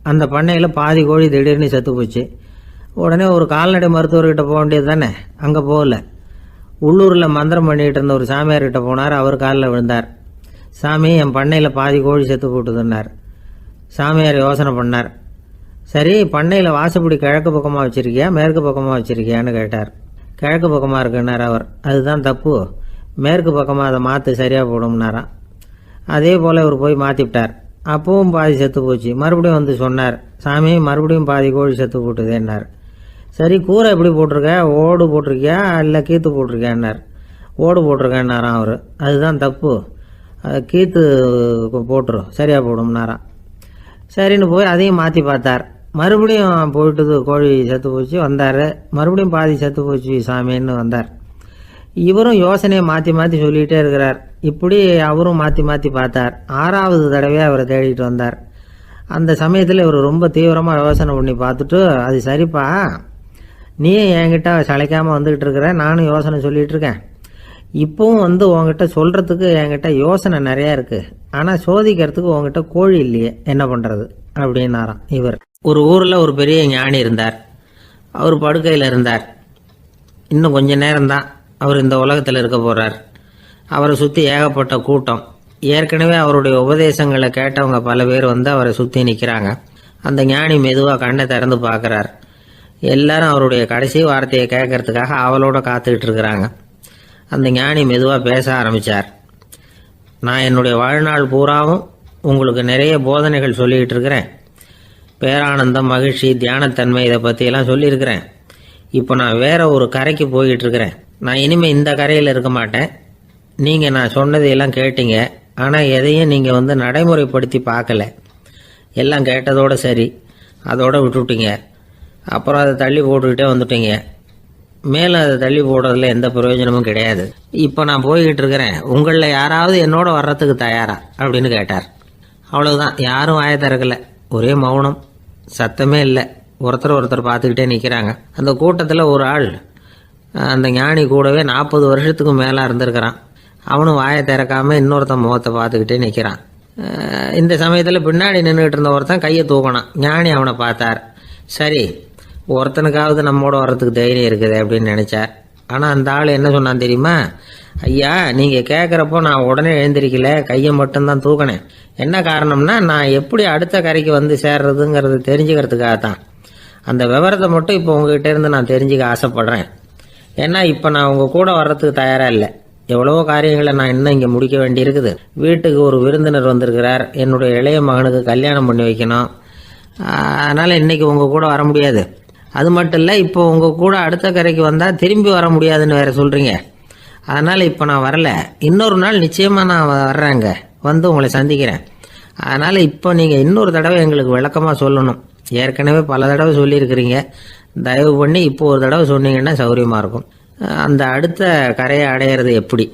அந்த பண்ணையில் பாதி கோழி திடீர்னு செத்து போச்சு. உடனே ஒரு கால்நடை மருத்துவர்கிட்ட போக வேண்டியது தானே. அங்கே போகல. உள்ளூரில் மந்திரம் பண்ணிகிட்டு இருந்த ஒரு சாமியார்கிட்ட போனார். அவர் காலில் விழுந்தார். சாமி, என் பண்ணையில் பாதி கோழி செத்து போட்டுதுன்னார். சாமியார் யோசனை பண்ணார். சரி, பண்ணையில் வாசப்படி கிழக்கு பக்கமாக வச்சுருக்கியா மேற்கு பக்கமாக வச்சுருக்கியான்னு கேட்டார். கிழக்கு பக்கமாக இருக்குன்னார் அவர். அதுதான் தப்பு, மேற்கு பக்கமாக அதை மாற்று, சரியாக போடும்னாராம். அதே போல் இவர் போய் மாற்றிவிட்டார். அப்பவும் பாதி செத்து போச்சு. மறுபடியும் சொன்னார், சாமி மறுபடியும் பாதி கோழி செத்து போட்டுதேன்னார். சரி, கூரை எப்படி போட்டிருக்க? ஓடு போட்டிருக்கியா இல்லை கீத்து போட்டிருக்கியான்னார். ஓடு போட்டிருக்கேன்னாராம் அவர். அதுதான் தப்பு, கீத்து போட்டுரும், சரியாக போடும்னாராம். சரின்னு போய் அதையும் மாற்றி பார்த்தார். மறுபடியும் போயிட்டுது, கோழி செத்து போச்சு. வந்தார். மறுபடியும் பாதி செத்து போச்சு சாமின்னு வந்தார். இவரும் யோசனையை மாற்றி மாற்றி சொல்லிகிட்டே இருக்கிறார். இப்படி அவரும் மாற்றி மாற்றி பார்த்தார். 6வது தடவையாக அவரை தேடிட்டு வந்தார். அந்த சமயத்தில் இவர் ரொம்ப தீவிரமாக யோசனை பண்ணி பார்த்துட்டு, அது சரிப்பா, நீயும் என்கிட்ட சளைக்காமல் வந்துக்கிட்டு இருக்கிற, நானும் யோசனை சொல்லிகிட்டு இருக்கேன். இப்போவும் உங்ககிட்ட சொல்கிறதுக்கு என்கிட்ட யோசனை நிறையா இருக்குது. ஆனால் சோதிக்கிறதுக்கு உங்ககிட்ட கோழி இல்லையே, என்ன பண்ணுறது அப்படின்னாராம் இவர். ஒரு ஊரில் ஒரு பெரிய ஞானி இருந்தார். அவர் படுக்கையில் இருந்தார். இன்னும் கொஞ்ச நேரம்தான் அவர் இந்த உலகத்தில் இருக்க போகிறார். அவரை சுற்றி ஏகப்பட்ட கூட்டம். ஏற்கனவே அவருடைய உபதேசங்களை கேட்டவங்க பல பேர் அவரை சுற்றி நிற்கிறாங்க. அந்த ஞானி மெதுவாக கண்ணை திறந்து பார்க்குறார். எல்லாரும் அவருடைய கடைசி வார்த்தையை கேட்கறதுக்காக அவளோட காத்துக்கிட்டு இருக்கிறாங்க. அந்த ஞானி மெதுவாக பேச ஆரம்பித்தார். நான் என்னுடைய வாழ்நாள் பூராவும் உங்களுக்கு நிறைய போதனைகள் சொல்லிக்கிட்டு இருக்கிறேன். பேரானந்தம், மகிழ்ச்சி, தியானத்தன்மை, இதை பற்றியெல்லாம் சொல்லியிருக்கிறேன். இப்போ நான் வேற ஒரு கரைக்கு போய்கிட்டு இருக்கிறேன். நான் இனிமேல் இந்த கரையில் இருக்க மாட்டேன். நீங்கள் நான் சொன்னதையெல்லாம் கேட்டீங்க, ஆனால் எதையும் நீங்கள் நடைமுறைப்படுத்தி பார்க்கல. எல்லாம் கேட்டதோடு சரி, அதோட விட்டுவிட்டீங்க. அப்புறம் அதை தள்ளி போட்டுக்கிட்டே வந்துட்டீங்க. மேலும் அதை தள்ளி போடுறதுல எந்த பிரயோஜனமும் கிடையாது. இப்போ நான் போய்கிட்டு இருக்கிறேன். உங்களில் யாராவது என்னோட வர்றதுக்கு தயாரா அப்படின்னு கேட்டார். அவ்வளவுதான், யாரும் வாய திறக்கல. ஒரே மௌனம், சத்தமே இல்லை. ஒருத்தர் பார்த்துக்கிட்டே நிற்கிறாங்க. அந்த கூட்டத்தில் ஒரு ஆள் அந்த ஞானி கூடவே 40 வருஷத்துக்கு மேலே இருந்திருக்கிறான். அவனும் வாயை திறக்காமல் இன்னொருத்தன் முகத்தை பார்த்துக்கிட்டே நிற்கிறான். இந்த சமயத்தில் பின்னாடி நின்றுக்கிட்டு இருந்த ஒருத்தன் கையை தூக்கினான். ஞானி அவனை பார்த்தார். சரி, ஒருத்தனுக்காவது நம்மோட வர்றதுக்கு தைரியம் இருக்குது அப்படின்னு நினச்சார். ஆனால் அந்த ஆள் என்ன சொன்னான் தெரியுமா? ஐயா, நீங்கள் கேட்குறப்போ நான் உடனே எழுந்திருக்கல, கையை மட்டும்தான் தூக்கினேன். என்ன காரணம்னா, நான் எப்படி அடுத்த கரைக்கு சேர்றதுங்கிறது தெரிஞ்சுக்கிறதுக்காக தான். அந்த விவரத்தை மட்டும் இப்போ உங்ககிட்ட இருந்து நான் தெரிஞ்சுக்க ஆசைப்படுறேன். ஏன்னா இப்போ நான் உங்கள் கூட வர்றதுக்கு தயாராக இல்லை. எவ்வளவோ காரியங்களை நான் இன்னும் இங்கே முடிக்க வேண்டியிருக்குது. வீட்டுக்கு ஒரு விருந்தினர் வந்திருக்கிறார். என்னுடைய இளைய மகனுக்கு கல்யாணம் பண்ணி வைக்கணும். அதனால் இன்றைக்கி உங்கள் கூட வர முடியாது. அது மட்டும் இல்லை, இப்போ உங்கள் கூட அடுத்த கரைக்கு வந்தால் திரும்பி வர முடியாதுன்னு வேறு சொல்கிறீங்க. அதனால் இப்போ நான் வரல. இன்னொரு நாள் நிச்சயமாக நான் வர்றேங்க, உங்களை சந்திக்கிறேன். அதனால் இப்போ நீங்கள் இன்னொரு தடவை எங்களுக்கு விளக்கமாக சொல்லணும். ஏற்கனவே பல தடவை சொல்லியிருக்கிறீங்க. தயவு பண்ணி இப்போ ஒரு தடவை சொன்னீங்கன்னா சௌகரியமாக இருக்கும். அந்த அடுத்த கரையை அடையிறது எப்படி,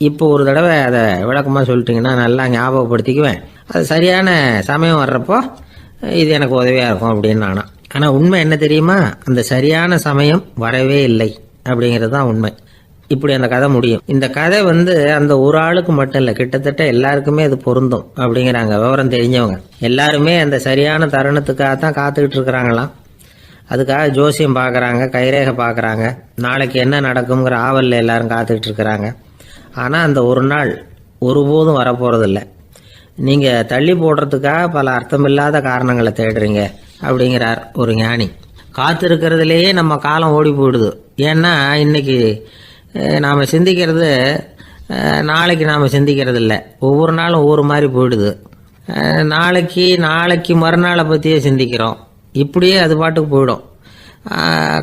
இப்போ ஒரு தடவை அதை விளக்கமாக சொல்லிட்டீங்கன்னா நல்லா ஞாபகப்படுத்திக்குவேன். அது சரியான சமயம் வர்றப்போ இது எனக்கு உதவியாக இருக்கும் அப்படின்னு நானும். ஆனால் உண்மை என்ன தெரியுமா, அந்த சரியான சமயம் வரவே இல்லை அப்படிங்கிறது தான் உண்மை. இப்படி அந்த கதை முடியும். இந்த கதை அந்த ஒரு ஆளுக்கு மட்டும் இல்லை, கிட்டத்தட்ட எல்லாருக்குமே அது பொருந்தும் அப்படிங்கிறாங்க விவரம் தெரிஞ்சவங்க. எல்லாருமே அந்த சரியான தருணத்துக்காக தான் காத்துக்கிட்டு இருக்கிறாங்களாம். அதுக்காக ஜோசியம் பார்க்குறாங்க, கைரேகை பார்க்குறாங்க, நாளைக்கு என்ன நடக்குங்கிற ஆவலில் எல்லாரும் காத்துக்கிட்டு இருக்கிறாங்க. ஆனால் அந்த ஒரு நாள் ஒருபோதும் வரப்போகிறதில்ல. நீங்கள் தள்ளி போடுறதுக்காக பல அர்த்தமில்லாத காரணங்களை தேடுறீங்க அப்படிங்கிறார் ஒரு ஞானி. காத்திருக்கிறதுலேயே நம்ம காலம் ஓடி போயிடுது. ஏன்னா இன்னைக்கு நாம் சிந்திக்கிறது நாளைக்கு நாம் சிந்திக்கிறது இல்லை. ஒவ்வொரு நாளும் ஒவ்வொரு மாதிரி போயிடுது. நாளைக்கு மறுநாளை பற்றியே சிந்திக்கிறோம். இப்படியே அது பாட்டுக்கு போயிடும்.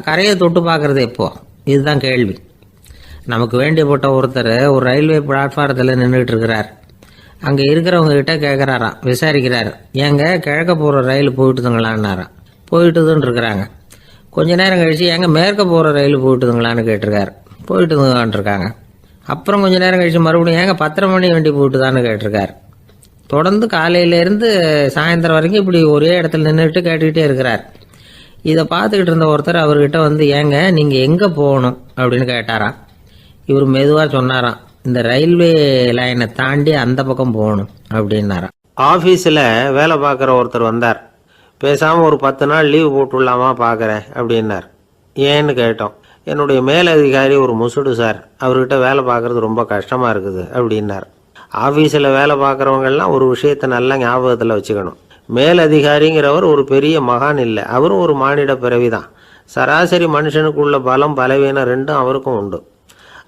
கரையை தொட்டு பார்க்குறது எப்போ, இதுதான் கேள்வி. நமக்கு வேண்டியப்பட்ட ஒருத்தர் ஒரு ரயில்வே பிளாட்ஃபாரத்தில் நின்றுட்டு இருக்கிறார். அங்கே இருக்கிறவங்க கிட்ட கேட்குறாராம், விசாரிக்கிறார், ஏங்க கிழக்க போகிற ரயில் போயிட்டுதுங்களான்னாராம். போயிட்டுதுன்னு இருக்கிறாங்க. கொஞ்ச நேரம் கழிச்சு ஏங்க மேற்க போகிற ரயில் போயிட்டுதுங்களான்னு கேட்டிருக்காரு. போயிட்டுதுங்களான் இருக்காங்க. அப்புறம் கொஞ்ச நேரம் கழிச்சு மறுபடியும் ஏங்க 10:30 மணி வண்டி போயிட்டுதான்னு கேட்டிருக்காரு. தொடர்ந்து காலையிலேருந்து சாயந்தரம் வரைக்கும் இப்படி ஒரே இடத்துல நின்றுட்டு கேட்டுக்கிட்டே இருக்கிறார். இதை பார்த்துக்கிட்டு இருந்த ஒருத்தர் அவர்கிட்ட ஏங்க நீங்கள் எங்கே போகணும் அப்படின்னு கேட்டாராம். இவர் மெதுவாக சொன்னாராம், இந்த ரயில்வே லைனை தாண்டி அந்த பக்கம் போகணும் அப்படின்னாராம். ஆஃபீஸில் வேலை பார்க்குற ஒருத்தர் வந்தார். பேசாமல் ஒரு 10 நாள் லீவு போட்டுடலாமா பார்க்குறேன் அப்படின்னார். ஏன்னு கேட்டோம். என்னுடைய மேலதிகாரி ஒரு முசுடு சார், அவர்கிட்ட வேலை பார்க்குறது ரொம்ப கஷ்டமாக இருக்குது அப்படின்னார். ஆஃபீஸில் வேலை பார்க்குறவங்கெல்லாம் ஒரு விஷயத்தை நல்லா ஞாபகத்தில் வச்சுக்கணும். மேலதிகாரிங்கிறவர் ஒரு பெரிய மகான் இல்லை, அவரும் ஒரு மானிட பிறவி தான். சராசரி மனுஷனுக்குள்ள பலம் பலவீனம் ரெண்டும் அவருக்கும் உண்டு.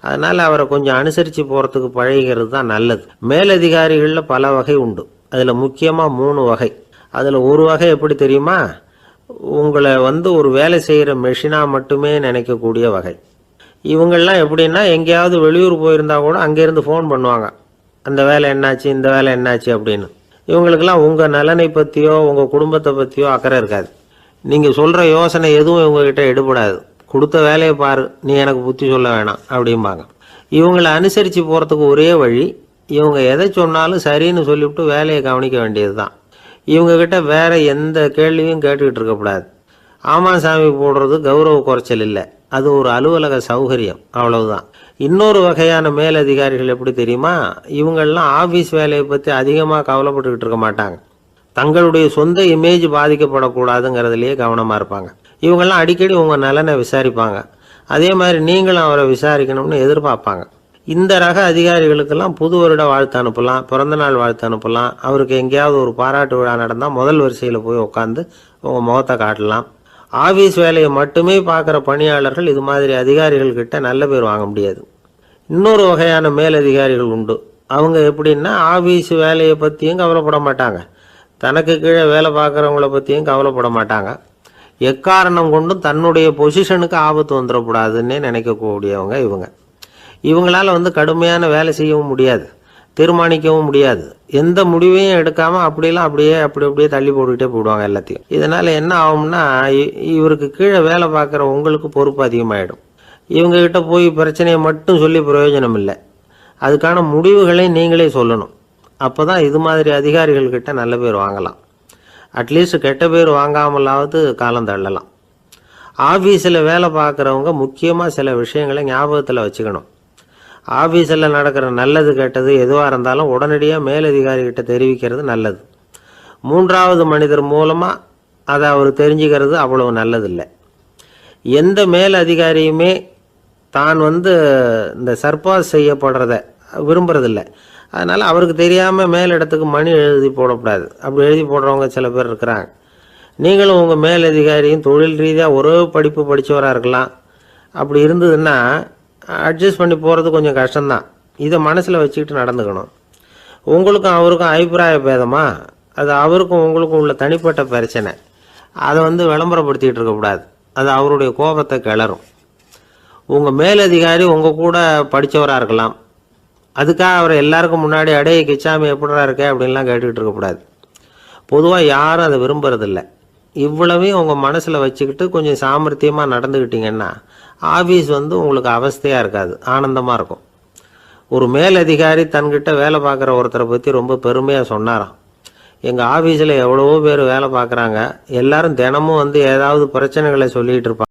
அதனால் அவரை கொஞ்சம் அனுசரித்து போகிறதுக்கு பழகிறது தான் நல்லது. மேலதிகாரிகளில் பல வகை உண்டு. அதில் முக்கியமாக 3 வகை. அதில் ஒரு வகை எப்படி தெரியுமா, உங்களை ஒரு வேலை செய்கிற மெஷினாக மட்டுமே நினைக்கக்கூடிய வகை. இவங்கெல்லாம் எப்படின்னா, எங்கேயாவது வெளியூர் போயிருந்தா கூட அங்கேருந்து ஃபோன் பண்ணுவாங்க, அந்த வேலை என்னாச்சு, இந்த வேலை என்னாச்சு அப்படின்னு. இவங்களுக்கெல்லாம் உங்கள் நலனை பற்றியோ உங்கள் குடும்பத்தை பற்றியோ அக்கறை இருக்காது. நீங்கள் சொல்கிற யோசனை எதுவும் இவங்ககிட்ட எடுபடாது. கொடுத்த வேலையை பாரு, நீ எனக்கு புத்தி சொல்ல வேணாம் அப்படிம்பாங்க. இவங்களை அனுசரித்து போகிறதுக்கு ஒரே வழி, இவங்க எதை சொன்னாலும் சரின்னு சொல்லிவிட்டு வேலையை கவனிக்க வேண்டியது தான். இவங்ககிட்ட வேற எந்த கேள்வியும் கேட்டுக்கிட்டு இருக்கக்கூடாது. ஆமாம் சாமி போடுறது கௌரவ குறைச்சல் இல்லை, அது ஒரு அலுவலக சௌகரியம், அவ்வளவுதான். இன்னொரு வகையான மேலதிகாரிகள் எப்படி தெரியுமா, இவங்கெல்லாம் ஆஃபீஸ் வேலையை பற்றி அதிகமாக கவலைப்பட்டுக்கிட்டு இருக்க மாட்டாங்க. தங்களுடைய சொந்த இமேஜ் பாதிக்கப்படக்கூடாதுங்கிறதுலையே கவனமாக இருப்பாங்க. இவங்கெல்லாம் அடிக்கடி உங்கள் நலனை விசாரிப்பாங்க. அதே மாதிரி நீங்களும் அவரை விசாரிக்கணும்னு எதிர்பார்ப்பாங்க. இந்த ரக அதிகாரிகளுக்கெல்லாம் புது வருட வாழ்த்து அனுப்பலாம், பிறந்தநாள் வாழ்த்து அனுப்பலாம். அவருக்கு எங்கேயாவது ஒரு பாராட்டு விழா நடந்தால் முதல் வரிசையில் போய் உட்காந்து உங்கள் முகத்தை காட்டலாம். ஆஃபீஸ் வேலையை மட்டுமே பார்க்குற பணியாளர்கள் இது மாதிரி அதிகாரிகள்கிட்ட நல்ல பேர் வாங்க முடியாது. இன்னொரு வகையான மேலதிகாரிகள் உண்டு. அவங்க எப்படின்னா, ஆஃபீஸ் வேலையை பற்றியும் கவலைப்பட மாட்டாங்க, தனக்கு கீழே வேலை பார்க்குறவங்கள பற்றியும் கவலைப்பட மாட்டாங்க. எக்காரணம் கொண்டும் தன்னுடைய பொசிஷனுக்கு ஆபத்து வந்துடக்கூடாதுன்னே நினைக்கக்கூடியவங்க இவங்க. இவங்களால கடுமையான வேலை செய்யவும் முடியாது, தீர்மானிக்கவும் முடியாது. எந்த முடிவையும் எடுக்காமல் அப்படியே தள்ளி போட்டுக்கிட்டே போடுவாங்க எல்லாத்தையும். இதனால் என்ன ஆகும்னா, இவருக்கு கீழே வேலை பார்க்குற உங்களுக்கு பொறுப்பு அதிகமாகிடும். இவங்ககிட்ட போய் பிரச்சனையை மட்டும் சொல்லி பிரயோஜனம் இல்லை, அதுக்கான முடிவுகளை நீங்களே சொல்லணும். அப்போ தான் இது மாதிரி அதிகாரிகள்கிட்ட நல்ல பேர் வாங்கலாம். அட்லீஸ்ட் கெட்ட பேர் வாங்காமலாவது காலம் தள்ளலாம். ஆஃபீஸில் வேலை பார்க்குறவங்க முக்கியமாக சில விஷயங்களை ஞாபகத்தில் வச்சுக்கணும். ஆஃபீஸில் நடக்கிற நல்லது கெட்டது எதுவாக இருந்தாலும் உடனடியாக மேலதிகாரிகிட்ட தெரிவிக்கிறது நல்லது. 3வது மனிதர் மூலமாக அதை அவர் தெரிஞ்சுக்கிறது அவ்வளவு நல்லதில்லை. எந்த மேல் அதிகாரியுமே தான் இந்த சர்பாஸ் செய்யப்படுறத விரும்புறதில்லை. அதனால் அவருக்கு தெரியாமல் மேலிடத்துக்கு மணி எழுதி போடக்கூடாது. அப்படி எழுதி போடுறவங்க சில பேர் இருக்கிறாங்க. நீங்களும் உங்கள் மேலதிகாரியும் தொழில் ரீதியாக ஒரே படிப்பு படித்தவராக இருக்கலாம். அப்படி இருந்ததுன்னா அட்ஜஸ்ட் பண்ணி போகிறது கொஞ்சம் கஷ்டம்தான். இதை மனசில் வச்சுக்கிட்டு நடந்துக்கணும். உங்களுக்கும் அவருக்கும் அபிப்பிராய பேதமா, அது அவருக்கும் உங்களுக்கும் உள்ள தனிப்பட்ட பிரச்சனை, அதை விளம்பரப்படுத்திக்கிட்டு இருக்கக்கூடாது. அது அவருடைய கோபத்தை கிளறும். உங்கள் மேலதிகாரி உங்கள் கூட படித்தவராக இருக்கலாம், அதுக்காக அவரை எல்லாருக்கும் முன்னாடி அடைய கிச்சாமி எப்படா இருக்க அப்படின்லாம் கேட்டுக்கிட்டு இருக்கக்கூடாது. பொதுவாக யாரும் அதை விரும்புறதில்லை. இவ்வளவையும் உங்கள் மனசில் வச்சுக்கிட்டு கொஞ்சம் சாமர்த்தியமாக நடந்துக்கிட்டீங்கன்னா ஆஃபீஸ் உங்களுக்கு அவஸ்தையாக இருக்காது, ஆனந்தமாக இருக்கும். ஒரு மேலதிகாரி தன்கிட்ட வேலை பார்க்குற ஒருத்தரை பற்றி ரொம்ப பெருமையாக சொன்னாராம். எங்கள் ஆஃபீஸில் எவ்வளவோ பேர் வேலை பார்க்குறாங்க, எல்லாரும் தினமும் ஏதாவது பிரச்சனைகளை சொல்லிகிட்டு இருப்பாங்க.